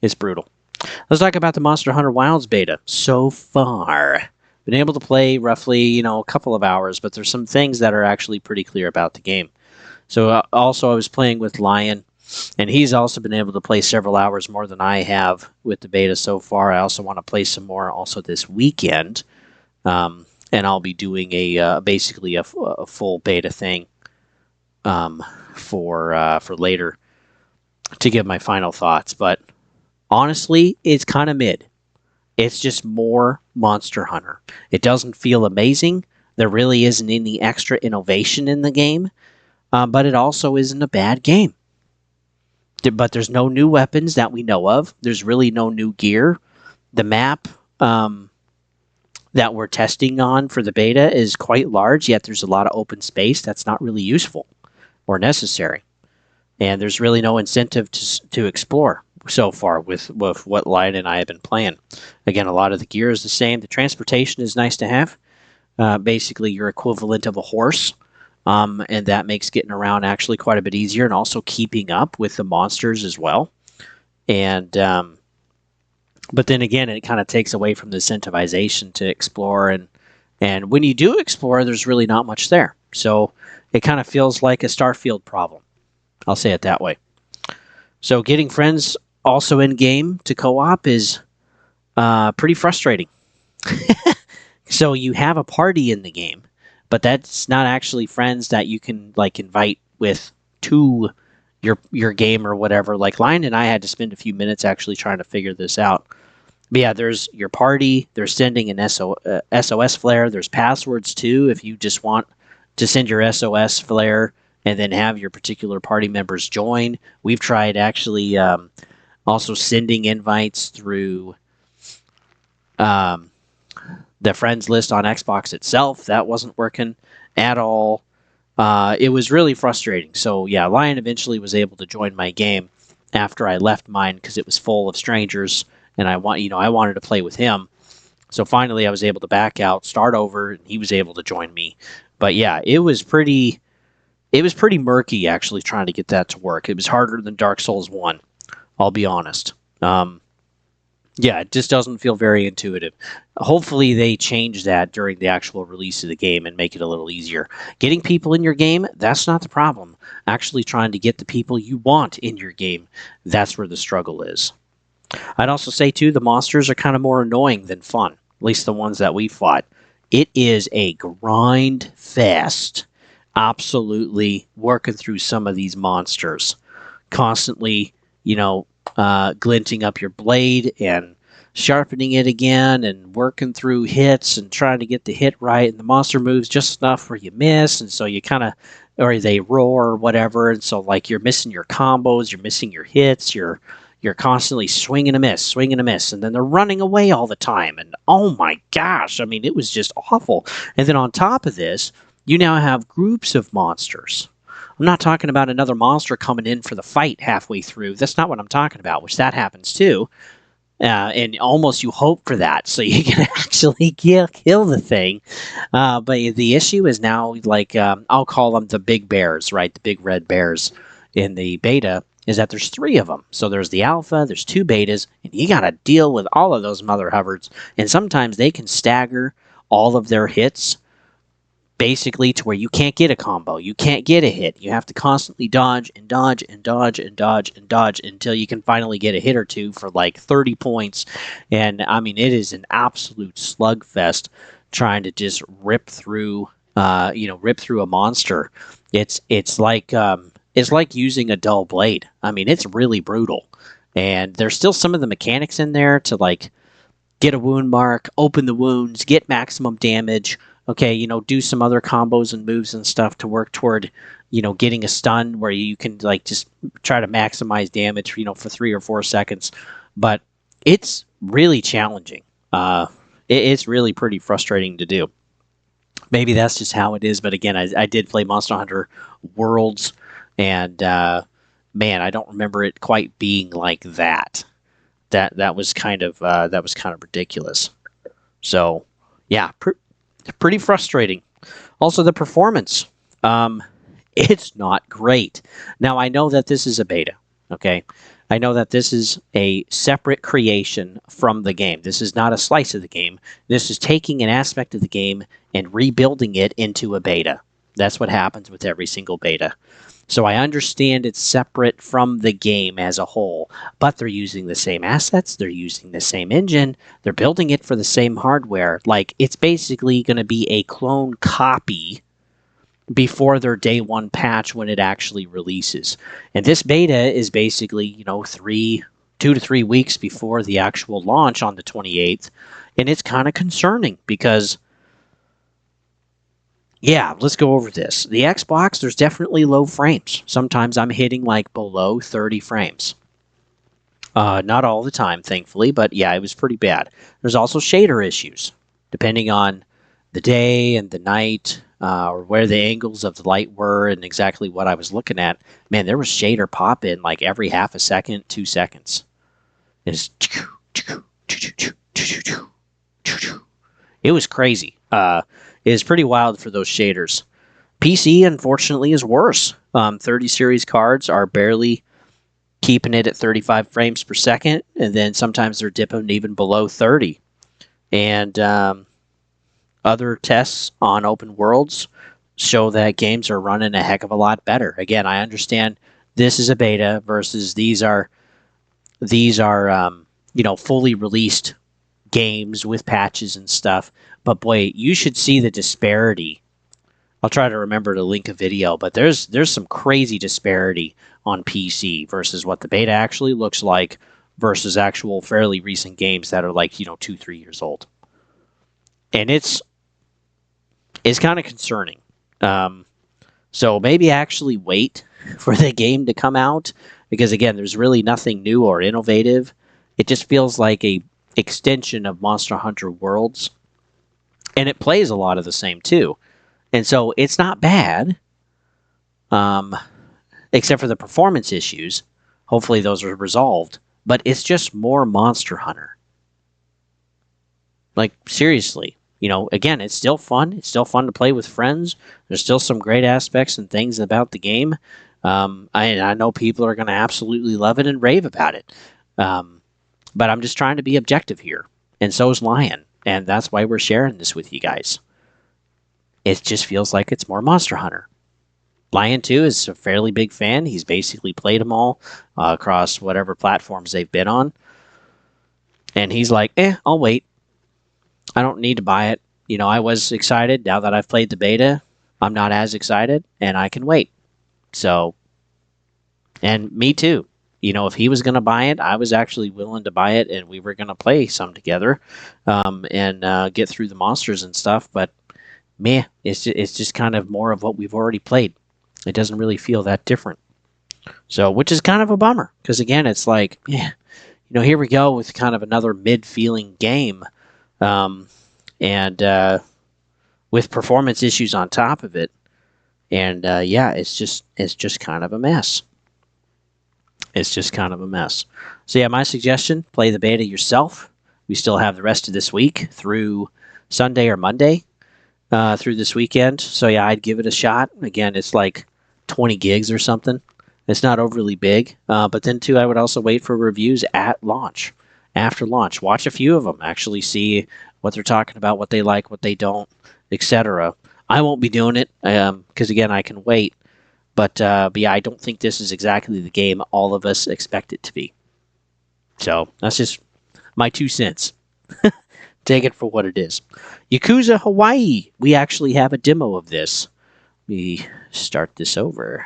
It's brutal. Let's talk about the Monster Hunter Wilds beta. So far, been able to play roughly, a couple of hours, but there's some things that are actually pretty clear about the game. So also I was playing with Lion, and he's also been able to play several hours more than I have with the beta so far. I also want to play some more also this weekend, and I'll be doing basically a full beta thing for later to give my final thoughts. But honestly, it's kind of mid. It's just more Monster Hunter. It doesn't feel amazing. There really isn't any extra innovation in the game, but it also isn't a bad game. But there's no new weapons that we know of. There's really no new gear. the map that we're testing on for the beta is quite large, yet there's a lot of open space that's not really useful or necessary. And there's really no incentive to explore so far with what Lion and I have been playing. Again, a lot of the gear is the same. The transportation is nice to have. Basically, your equivalent of a horse. And that makes getting around actually quite a bit easier, and also keeping up with the monsters as well. And but then again, it kind of takes away from the incentivization to explore, and when you do explore, there's really not much there. So it kind of feels like a Starfield problem. I'll say it that way. So getting friends also in game to co-op is pretty frustrating. So you have a party in the game, but that's not actually friends that you can like invite with to your game or whatever. Like Lion and I had to spend a few minutes actually trying to figure this out. But yeah, there's your party. They're sending an SOS flare. There's passwords too if you just want to send your SOS flare and then have your particular party members join. We've tried actually also sending invites through the friends list on Xbox itself. That wasn't working at all. It was really frustrating. So yeah, Lion eventually was able to join my game after I left mine because it was full of strangers, and I wanted to play with him. So finally, I was able to back out, start over, and he was able to join me. But yeah, it was pretty murky actually trying to get that to work. It was harder than Dark Souls 1, I'll be honest. Yeah, it just doesn't feel very intuitive. Hopefully they change that during the actual release of the game and make it a little easier. Getting people in your game, that's not the problem. Actually trying to get the people you want in your game, that's where the struggle is. I'd also say, too, the monsters are kind of more annoying than fun, at least the ones that we fought. It is a grind fest, absolutely working through some of these monsters. Constantly, glinting up your blade and sharpening it again and working through hits and trying to get the hit right. And the monster moves just enough where you miss, and so you kind of, or they roar or whatever, and so like you're missing your combos, you're missing your hits, you're constantly swinging a miss, and then they're running away all the time. And oh my gosh, I mean, it was just awful. And then on top of this, you now have groups of monsters. I'm not talking about another monster coming in for the fight halfway through. That's not what I'm talking about, which that happens too. And almost you hope for that, so you can actually kill the thing. But the issue is now, like, I'll call them the big bears, right? The big red bears in the beta, is that there's 3 of them. So there's the alpha, there's 2 betas, and you got to deal with all of those mother hubbards. And sometimes they can stagger all of their hits basically to where you can't get a combo, you can't get a hit. You have to constantly dodge and dodge and dodge and dodge and dodge until you can finally get a hit or two for like 30 points. And I mean, it is an absolute slugfest trying to just rip through a monster. It's like using a dull blade. I mean, it's really brutal. And there's still some of the mechanics in there to like get a wound mark, open the wounds, get maximum damage. Okay, do some other combos and moves and stuff to work toward, getting a stun where you can like just try to maximize damage, for 3 or 4 seconds. But it's really challenging. It's really pretty frustrating to do. Maybe that's just how it is. But again, I did play Monster Hunter Worlds, and man, I don't remember it quite being like that. That was kind of ridiculous. So yeah, pretty frustrating. Also, the performance. It's not great. Now, I know that this is a beta, okay? I know that this is a separate creation from the game. This is not a slice of the game. This is taking an aspect of the game and rebuilding it into a beta. That's what happens with every single beta. So I understand it's separate from the game as a whole, but they're using the same assets, they're using the same engine, they're building it for the same hardware. Like, it's basically going to be a clone copy before their day 1 patch when it actually releases. And this beta is basically, 2 to 3 weeks before the actual launch on the 28th, and it's kind of concerning because yeah, let's go over this. The Xbox, there's definitely low frames. Sometimes I'm hitting like below 30 frames. Not all the time, thankfully, but yeah, it was pretty bad. There's also shader issues, depending on the day and the night, or where the angles of the light were and exactly what I was looking at. Man, there was shader pop in like every half a second, 2 seconds. It was crazy. It is pretty wild for those shaders. PC, unfortunately, is worse. 30 series cards are barely keeping it at 35 frames per second, and then sometimes they're dipping even below 30. And other tests on open worlds show that games are running a heck of a lot better. Again, I understand this is a beta versus these are fully released games with patches and stuff. But boy, you should see the disparity. I'll try to remember to link a video, but there's some crazy disparity on PC versus what the beta actually looks like versus actual fairly recent games that are like 2-3 years old, and it's kind of concerning. So maybe actually wait for the game to come out, because again, there's really nothing new or innovative. It just feels like a extension of Monster Hunter Worlds, and it plays a lot of the same too. And so it's not bad, except for the performance issues. Hopefully those are resolved. But it's just more Monster Hunter. Like, seriously. Again, it's still fun. It's still fun to play with friends. There's still some great aspects and things about the game. I know people are going to absolutely love it and rave about it. But I'm just trying to be objective here. And so is Lion. And that's why we're sharing this with you guys. It just feels like it's more Monster Hunter. Lion 2 is a fairly big fan. He's basically played them all across whatever platforms they've been on. And he's like, I'll wait. I don't need to buy it. I was excited. Now that I've played the beta, I'm not as excited, and I can wait. So, and me too. If he was going to buy it, I was actually willing to buy it, and we were going to play some together and get through the monsters and stuff. But it's just kind of more of what we've already played. It doesn't really feel that different. So, which is kind of a bummer, because again, it's like, here we go with kind of another mid-feeling game, and with performance issues on top of it, and it's just kind of a mess. It's just kind of a mess. So yeah, my suggestion: play the beta yourself. We still have the rest of this week through Sunday or Monday. Through this weekend. So yeah, I'd give it a shot. Again, it's like 20 gigs or something. It's not overly big. But then too, I would also wait for reviews at launch. After launch, watch a few of them. Actually see what they're talking about, what they like, what they don't, etc. I won't be doing it because again, I can wait. But yeah, I don't think this is exactly the game all of us expect it to be. So that's just my 2 cents. Take it for what it is. Yakuza Hawaii. We actually have a demo of this. Let me start this over.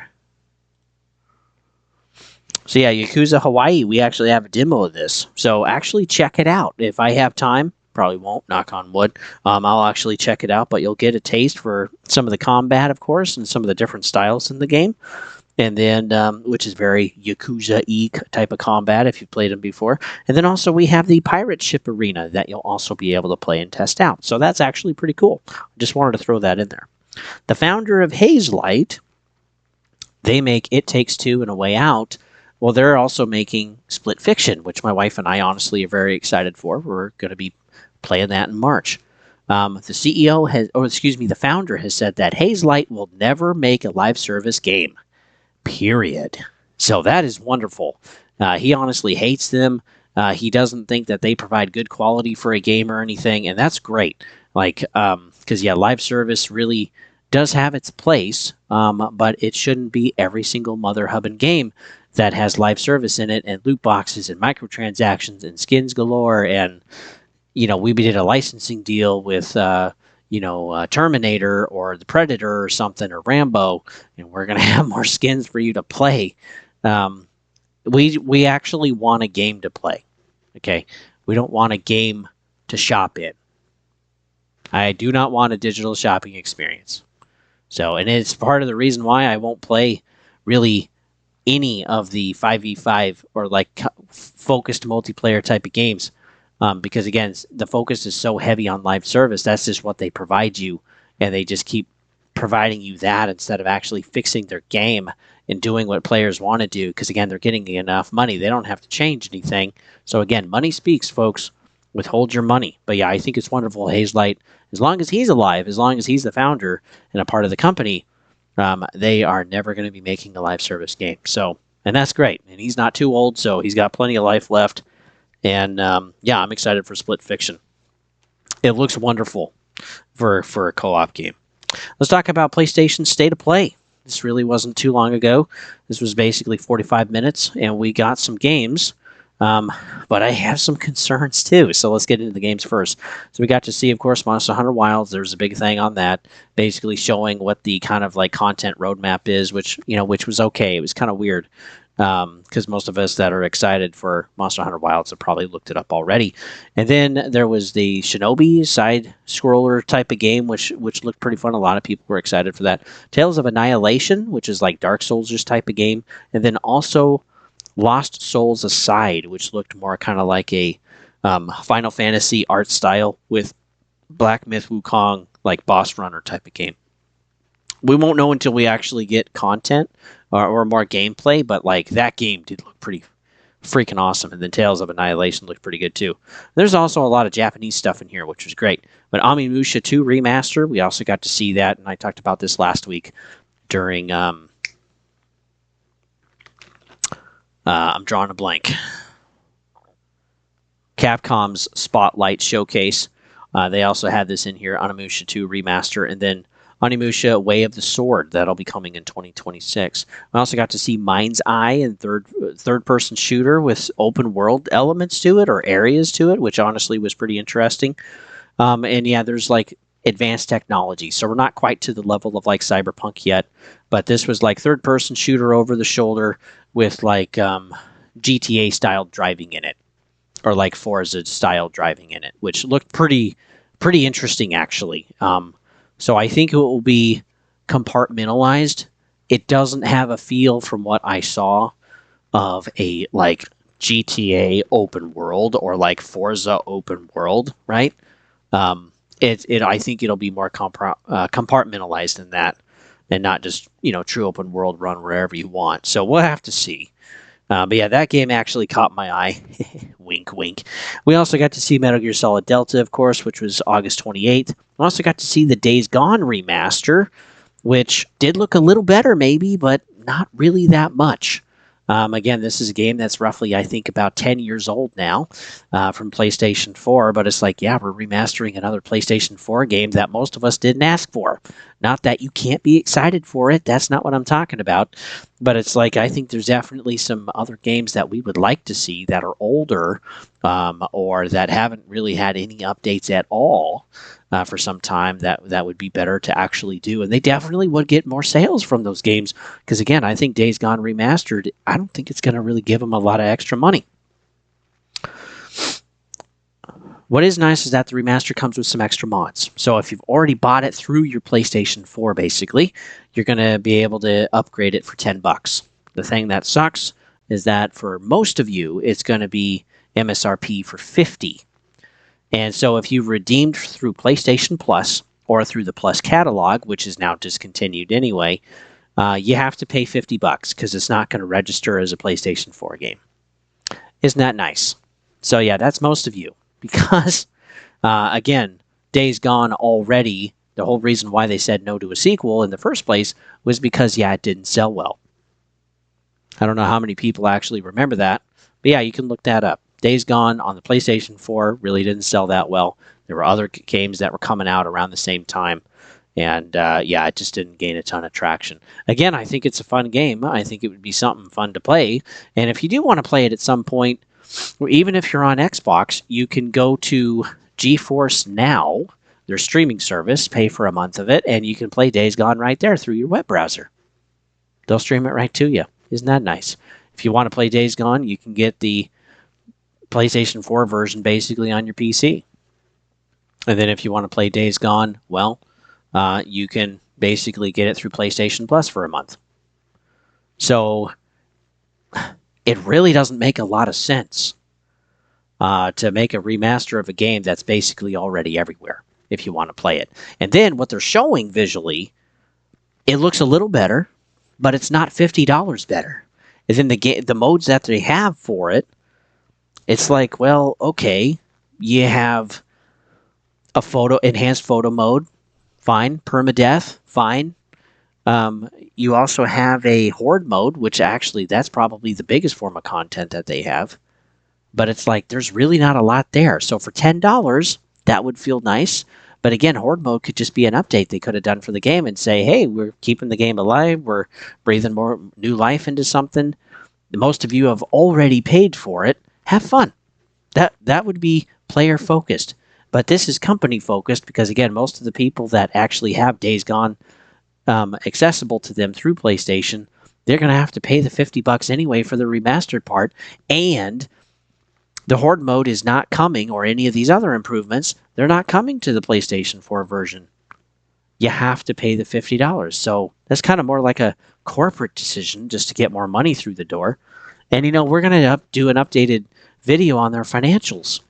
So yeah, Yakuza Hawaii. We actually have a demo of this. So actually check it out. If I have time, probably won't, knock on wood. I'll actually check it out, but you'll get a taste for some of the combat, of course, and some of the different styles in the game. And then, which is very Yakuza-y type of combat if you've played them before. And then also we have the pirate ship arena that you'll also be able to play and test out. So that's actually pretty cool. Just wanted to throw that in there. The founder of Hazelight, they make It Takes Two and A Way Out. Well, they're also making Split Fiction, which my wife and I honestly are very excited for. We're going to be playing that in March. The founder has said that Hazelight will never make a live service game. Period. So that is wonderful. He honestly hates them. He doesn't think that they provide good quality for a game or anything, and that's great. Because live service really does have its place, but it shouldn't be every single mother hubbing game that has live service in it and loot boxes and microtransactions and skins galore. And we did a licensing deal with Terminator or the Predator or something, or Rambo, and we're going to have more skins for you to play. We actually want a game to play. Okay? We don't want a game to shop in. I do not want a digital shopping experience. So, and it's part of the reason why I won't play really any of the 5v5 or like focused multiplayer type of games. Because again, the focus is so heavy on live service. That's just what they provide you, and they just keep providing you that instead of actually fixing their game and doing what players want to do. Because again, they're getting enough money; they don't have to change anything. So again, money speaks, folks. Withhold your money. But yeah, I think it's wonderful. Hazelight, as long as he's alive, as long as he's the founder and a part of the company, they are never going to be making a live service game. So, and that's great. And he's not too old, so he's got plenty of life left. And yeah, I'm excited for Split Fiction. It looks wonderful for a co-op game. Let's talk about PlayStation State of Play. This really wasn't too long ago. This was basically 45 minutes, and we got some games. But I have some concerns too. So let's get into the games first. So we got to see, of course, Monster Hunter Wilds. There's a big thing on that, basically showing what the kind of like content roadmap is, which was okay. It was kind of weird because most of us that are excited for Monster Hunter Wilds have probably looked it up already. And then there was the Shinobi side scroller type of game, which looked pretty fun. A lot of people were excited for that. Tales of Annihilation, which is like Dark Souls type of game, and then also Lost Souls Aside, which looked more kind of like a Final Fantasy art style with Black Myth Wukong, like boss runner type of game. We won't know until we actually get content or more gameplay, but like that game did look pretty freaking awesome. And then Tales of Annihilation looked pretty good too. There's also a lot of Japanese stuff in here, which was great. But Onimusha 2 Remaster, we also got to see that, and I talked about this last week during I'm drawing a blank. Capcom's Spotlight Showcase. They also had this in here, Onimusha 2 Remaster, and then Onimusha Way of the Sword. That'll be coming in 2026. We also got to see Mind's Eye and third-person shooter with open world elements to it or areas to it, which honestly was pretty interesting. And yeah, there's like advanced technology. So we're not quite to the level of like Cyberpunk yet, but this was like third-person shooter over the shoulder with like GTA style driving in it, or like Forza style driving in it, which looked pretty interesting actually. So I think it will be compartmentalized. It doesn't have a feel from what I saw of a like GTA open world or like Forza open world, right? I think it'll be more compartmentalized than that, and not just true open world, run wherever you want. So we'll have to see. But yeah, that game actually caught my eye. Wink, wink. We also got to see Metal Gear Solid Delta, of course, which was August 28th. We also got to see the Days Gone remaster, which did look a little better maybe, but not really that much. Again, this is a game that's roughly, I think, about 10 years old now from PlayStation 4, but it's like, yeah, we're remastering another PlayStation 4 game that most of us didn't ask for. Not that you can't be excited for it. That's not what I'm talking about. But it's like, I think there's definitely some other games that we would like to see that are older or that haven't really had any updates at all for some time that would be better to actually do. And they definitely would get more sales from those games. Because again, I think Days Gone Remastered, I don't think it's going to really give them a lot of extra money. What is nice is that the remaster comes with some extra mods. So if you've already bought it through your PlayStation 4, basically, you're going to be able to upgrade it for $10. The thing that sucks is that for most of you, it's going to be MSRP for $50. And so if you've redeemed through PlayStation Plus or through the Plus catalog, which is now discontinued anyway, you have to pay $50 because it's not going to register as a PlayStation 4 game. Isn't that nice? So yeah, that's most of you. Because, again, Days Gone already, the whole reason why they said no to a sequel in the first place was because, yeah, it didn't sell well. I don't know how many people actually remember that, but yeah, you can look that up. Days Gone on the PlayStation 4 really didn't sell that well. There were other games that were coming out around the same time, and yeah, it just didn't gain a ton of traction. Again, I think it's a fun game. I think it would be something fun to play, and if you do want to play it at some point, or even if you're on Xbox, you can go to GeForce Now, their streaming service, pay for a month of it, and you can play Days Gone right there through your web browser. They'll stream it right to you. Isn't that nice? If you want to play Days Gone, you can get the PlayStation 4 version basically on your PC. And then if you want to play Days Gone, well, you can basically get it through PlayStation Plus for a month. So it really doesn't make a lot of sense to make a remaster of a game that's basically already everywhere if you want to play it. And then what they're showing visually, it looks a little better, but it's not $50 better. And then the modes that they have for it, it's like, well, okay, you have a enhanced photo mode, fine. Permadeath, fine. You also have a horde mode, which actually that's probably the biggest form of content that they have. But it's like there's really not a lot there. So for $10, that would feel nice. But again, horde mode could just be an update they could have done for the game and say, hey, we're keeping the game alive. We're breathing more new life into something. Most of you have already paid for it. Have fun. That would be player focused. But this is company focused because, again, most of the people that actually have Days Gone accessible to them through PlayStation, they're going to have to pay the $50 anyway for the remastered part. And the Horde mode is not coming, or any of these other improvements, they're not coming to the PlayStation 4 version. You have to pay the $50. So that's kind of more like a corporate decision just to get more money through the door. And, we're going to do an updated video on their financials,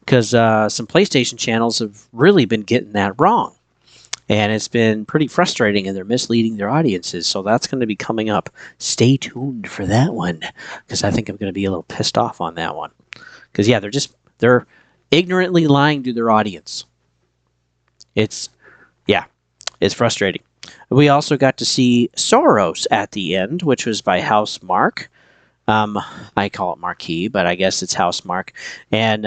because some PlayStation channels have really been getting that wrong. And it's been pretty frustrating, and they're misleading their audiences. So that's going to be coming up. Stay tuned for that one, because I think I'm going to be a little pissed off on that one. Because, yeah, they're ignorantly lying to their audience. It's frustrating. We also got to see Soros at the end, which was by House Mark. I call it Marquee, but I guess it's House Mark. And,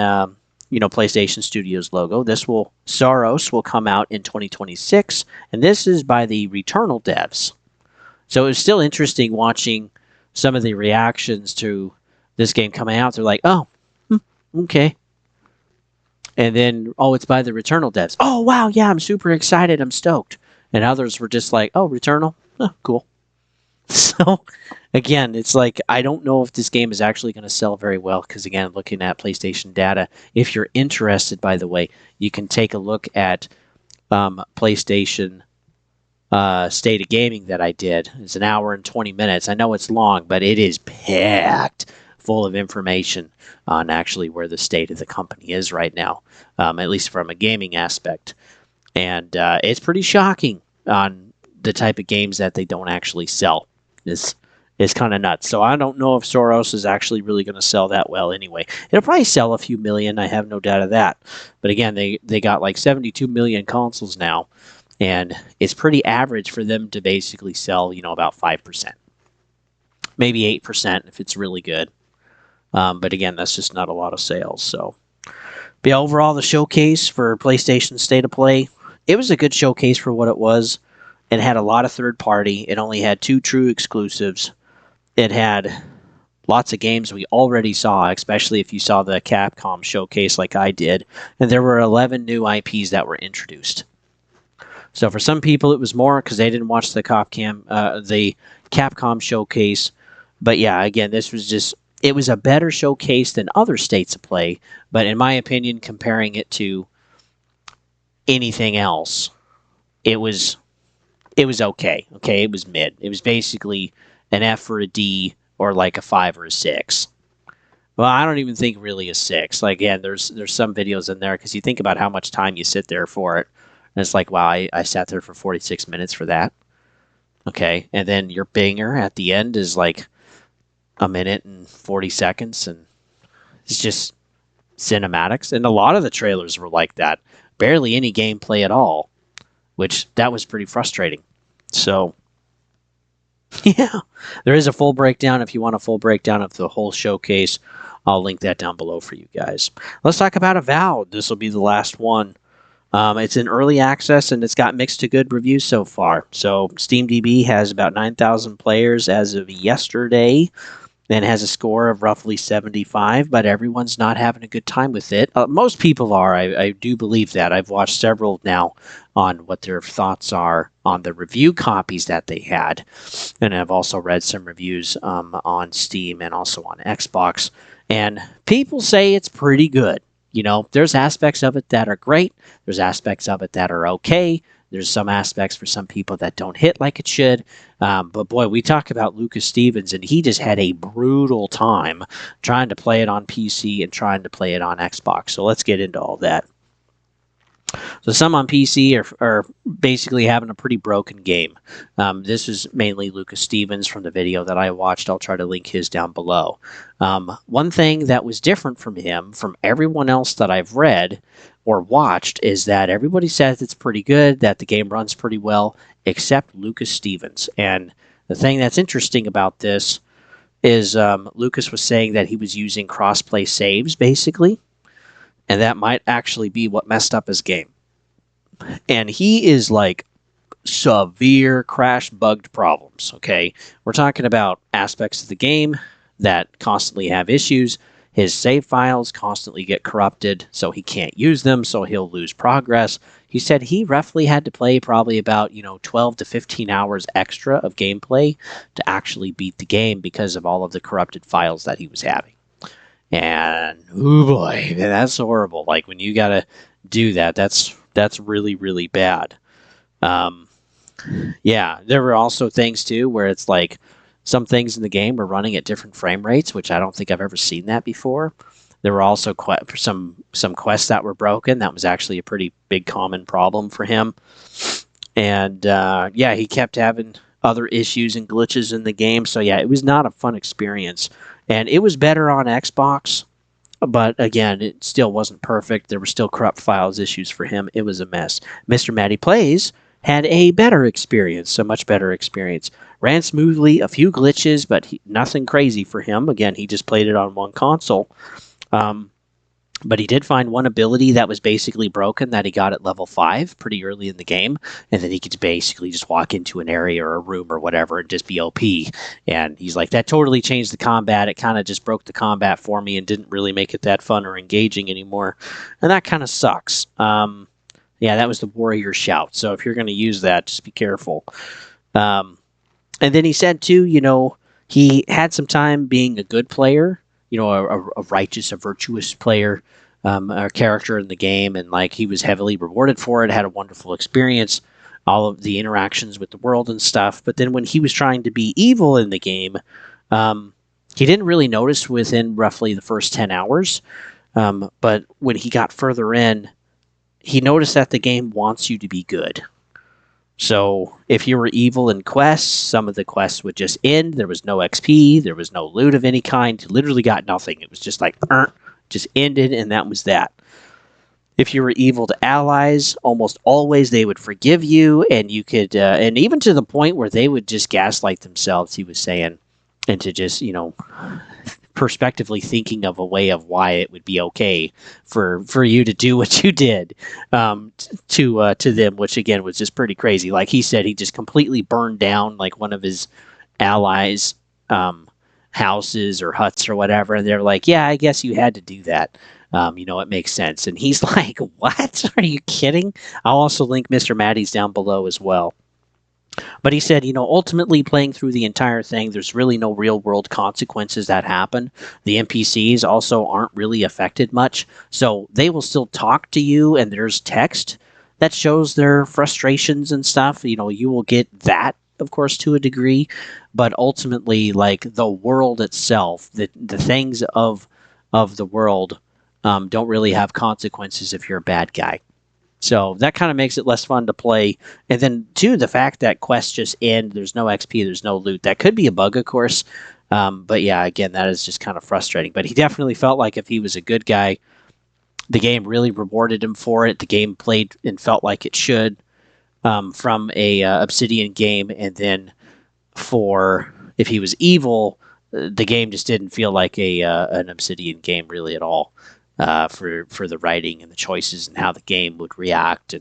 PlayStation Studios logo. Soros will come out in 2026, and this is by the Returnal devs. So it was still interesting watching some of the reactions to this game coming out. They're like, oh, okay. And then, it's by the Returnal devs. Oh, wow, yeah, I'm super excited. I'm stoked. And others were just like, oh, Returnal? Oh, cool. So, again, it's like, I don't know if this game is actually going to sell very well, because, again, looking at PlayStation data, if you're interested, by the way, you can take a look at PlayStation State of Gaming that I did. It's an hour and 20 minutes. I know it's long, but it is packed full of information on actually where the state of the company is right now, at least from a gaming aspect. And it's pretty shocking on the type of games that they don't actually sell. It's kind of nuts. So I don't know if Soros is actually really going to sell that well anyway. It'll probably sell a few million. I have no doubt of that. But again, they got like 72 million consoles now, and it's pretty average for them to basically sell, about 5%. Maybe 8% if it's really good. But again, that's just not a lot of sales. So, but yeah, overall, the showcase for PlayStation State of Play, it was a good showcase for what it was. It had a lot of third party. It only had 2 true exclusives. It had lots of games we already saw, especially if you saw the Capcom showcase like I did. And there were 11 new IPs that were introduced. So for some people, it was more because they didn't watch the Capcom showcase. But yeah, again, it was a better showcase than other States of Play. But in my opinion, comparing it to anything else, it was okay. Okay, it was mid. It was basically an F or a D, or like a 5 or a 6. Well, I don't even think really a 6. Like, again, there's some videos in there, because you think about how much time you sit there for it, and it's like, wow, I sat there for 46 minutes for that. Okay, and then your binger at the end is like a minute and 40 seconds, and it's just cinematics. And a lot of the trailers were like that. Barely any gameplay at all, which that was pretty frustrating. So, yeah, there is a full breakdown. If you want a full breakdown of the whole showcase, I'll link that down below for you guys. Let's talk about Avowed. This will be the last one. It's in early access, and it's got mixed to good reviews so far. So SteamDB has about 9,000 players as of yesterday, and has a score of roughly 75, but everyone's not having a good time with it. Most people are. I do believe that. I've watched several now on what their thoughts are on the review copies that they had, and I've also read some reviews on Steam and also on Xbox, and people say it's pretty good. There's aspects of it that are great. There's aspects of it that are okay. There's some aspects for some people that don't hit like it should. But boy, we talk about Lucas Stevens, and he just had a brutal time trying to play it on PC and trying to play it on Xbox. So let's get into all that. So some on PC are basically having a pretty broken game. This is mainly Lucas Stevens from the video that I watched. I'll try to link his down below. One thing that was different from him, from everyone else that I've read or watched, is that everybody says it's pretty good, that the game runs pretty well, except Lucas Stevens. And the thing that's interesting about this is Lucas was saying that he was using crossplay saves, basically, and that might actually be what messed up his game. And he is like severe crash bugged problems, okay? We're talking about aspects of the game that constantly have issues. His save files constantly get corrupted, so he can't use them, so he'll lose progress. He said he roughly had to play probably about 12 to 15 hours extra of gameplay to actually beat the game because of all of the corrupted files that he was having. And oh boy, that's horrible. Like when you gotta do that, that's really, really bad. Yeah, there were also things too where it's like some things in the game were running at different frame rates, which I don't think I've ever seen that before. There were also some quests that were broken. That was actually a pretty big common problem for him. And yeah, he kept having other issues and glitches in the game. So yeah, it was not a fun experience. And it was better on Xbox, but again, it still wasn't perfect. There were still corrupt files issues for him. It was a mess. MrMattyPlays had a better experience, a much better experience. Ran smoothly, a few glitches, but nothing crazy for him. Again, he just played it on one console. But he did find one ability that was basically broken that he got at level 5 pretty early in the game, and then he could basically just walk into an area or a room or whatever and just be OP. And he's like, that totally changed the combat. It kind of just broke the combat for me and didn't really make it that fun or engaging anymore. And that kind of sucks. Yeah, that was the warrior shout. So if you're going to use that, just be careful. And then he said, too, he had some time being a good player, a righteous, a virtuous player, a character in the game, and like he was heavily rewarded for it, had a wonderful experience, all of the interactions with the world and stuff. But then when he was trying to be evil in the game, he didn't really notice within roughly the first 10 hours. But when he got further in, he noticed that the game wants you to be good. So if you were evil in quests, some of the quests would just end. There was no XP. There was no loot of any kind. You literally got nothing. It was just like, just ended, and that was that. If you were evil to allies, almost always they would forgive you, and you could, and even to the point where they would just gaslight themselves, he was saying, into just, prospectively thinking of a way of why it would be okay for you to do what you did to them, which again was just pretty crazy. Like he said, he just completely burned down like one of his allies' houses or huts or whatever, and they're like, "Yeah, I guess you had to do that. It makes sense." And he's like, "What? Are you kidding?" I'll also link Mr. Matty's down below as well. But he said, ultimately playing through the entire thing, there's really no real world consequences that happen. The NPCs also aren't really affected much. So they will still talk to you, and there's text that shows their frustrations and stuff. You will get that, of course, to a degree. But ultimately, like the world itself, the things of the world don't really have consequences if you're a bad guy. So that kind of makes it less fun to play. And then, too, the fact that quests just end, there's no XP, there's no loot. That could be a bug, of course. But yeah, again, that is just kind of frustrating. But he definitely felt like if he was a good guy, the game really rewarded him for it. The game played and felt like it should from a Obsidian game. And then if he was evil, the game just didn't feel like an Obsidian game really at all. For the writing and the choices and how the game would react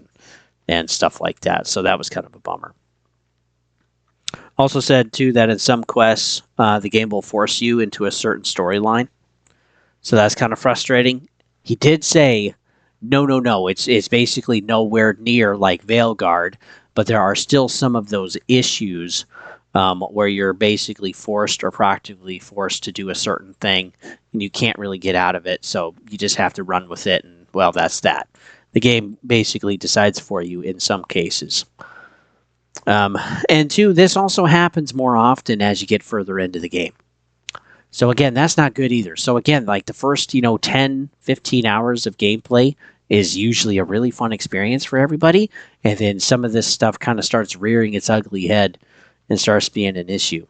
and stuff like that. So that was kind of a bummer. Also said, too, that in some quests, the game will force you into a certain storyline. So that's kind of frustrating. He did say, no, it's basically nowhere near like Veilguard, but there are still some of those issues where you're basically forced or practically forced to do a certain thing, and you can't really get out of it, so you just have to run with it, and, well, that's that. The game basically decides for you in some cases. And two, this also happens more often as you get further into the game. So again, that's not good either. So again, like the first, 10, 15 hours of gameplay is usually a really fun experience for everybody. And then some of this stuff kind of starts rearing its ugly head and starts being an issue.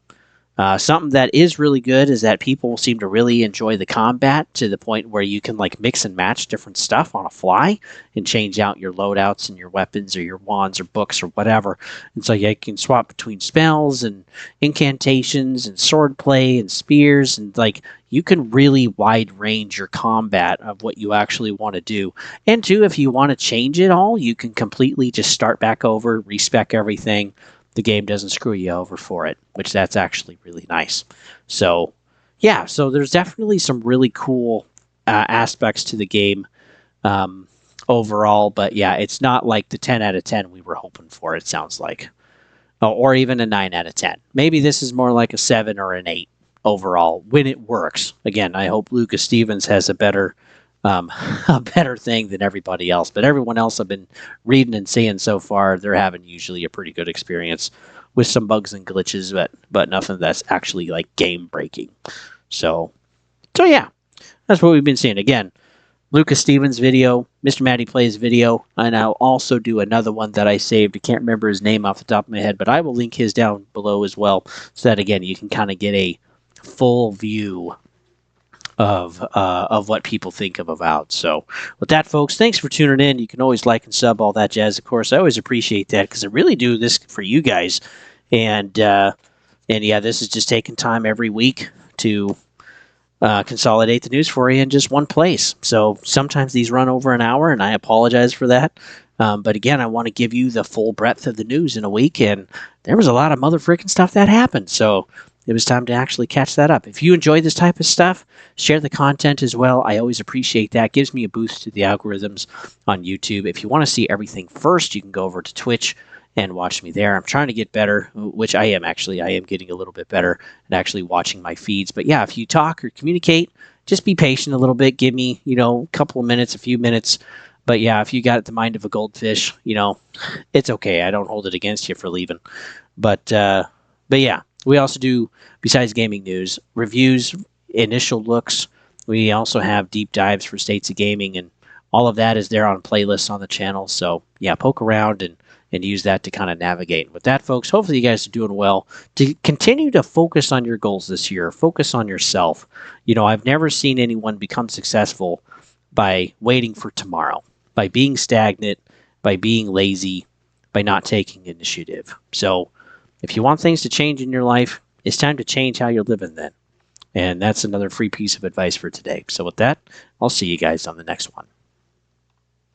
Something that is really good is that people seem to really enjoy the combat to the point where you can like mix and match different stuff on a fly and change out your loadouts and your weapons or your wands or books or whatever. And so you can swap between spells and incantations and sword play and spears, and like you can really wide range your combat of what you actually want to do. And two, if you want to change it all, you can completely just start back over, respec everything. The game doesn't screw you over for it, which that's actually really nice. So, yeah, so there's definitely some really cool aspects to the game overall, but yeah, it's not like the 10 out of 10 we were hoping for, it sounds like. Or even a 9 out of 10. Maybe this is more like a 7 or an 8 overall when it works. Again, I hope Lukas Stevens has a better thing than everybody else. But everyone else I've been reading and seeing so far, they're having usually a pretty good experience with some bugs and glitches, but nothing that's actually like game breaking. So yeah, that's what we've been seeing. Again, Lukas Stevens video, MrMattyPlays video, and I'll also do another one that I saved. I can't remember his name off the top of my head, but I will link his down below as well, so that again you can kind of get a full view of what people think of Avowed. So with that, folks, thanks for tuning in. You can always like and sub, all that jazz. Of course, I always appreciate that because I really do this for you guys. And yeah, this is just taking time every week to consolidate the news for you in just one place. So sometimes these run over an hour, and I apologize for that. But again, I want to give you the full breadth of the news in a week, and there was a lot of motherfrickin' stuff that happened. So it was time to actually catch that up. If you enjoy this type of stuff, share the content as well. I always appreciate that. It gives me a boost to the algorithms on YouTube. If you want to see everything first, you can go over to Twitch and watch me there. I'm trying to get better, which I am actually. I am getting a little bit better at actually watching my feeds. But yeah, if you talk or communicate, just be patient a little bit. Give me, a couple of minutes, a few minutes. But yeah, if you got the mind of a goldfish, it's okay. I don't hold it against you for leaving. But yeah. We also do, besides gaming news, reviews, initial looks. We also have deep dives for states of gaming, and all of that is there on playlists on the channel. So, yeah, poke around and use that to kind of navigate. With that, folks, hopefully you guys are doing well. To continue to focus on your goals this year, focus on yourself. I've never seen anyone become successful by waiting for tomorrow, by being stagnant, by being lazy, by not taking initiative. So, if you want things to change in your life, it's time to change how you're living then. And that's another free piece of advice for today. So with that, I'll see you guys on the next one.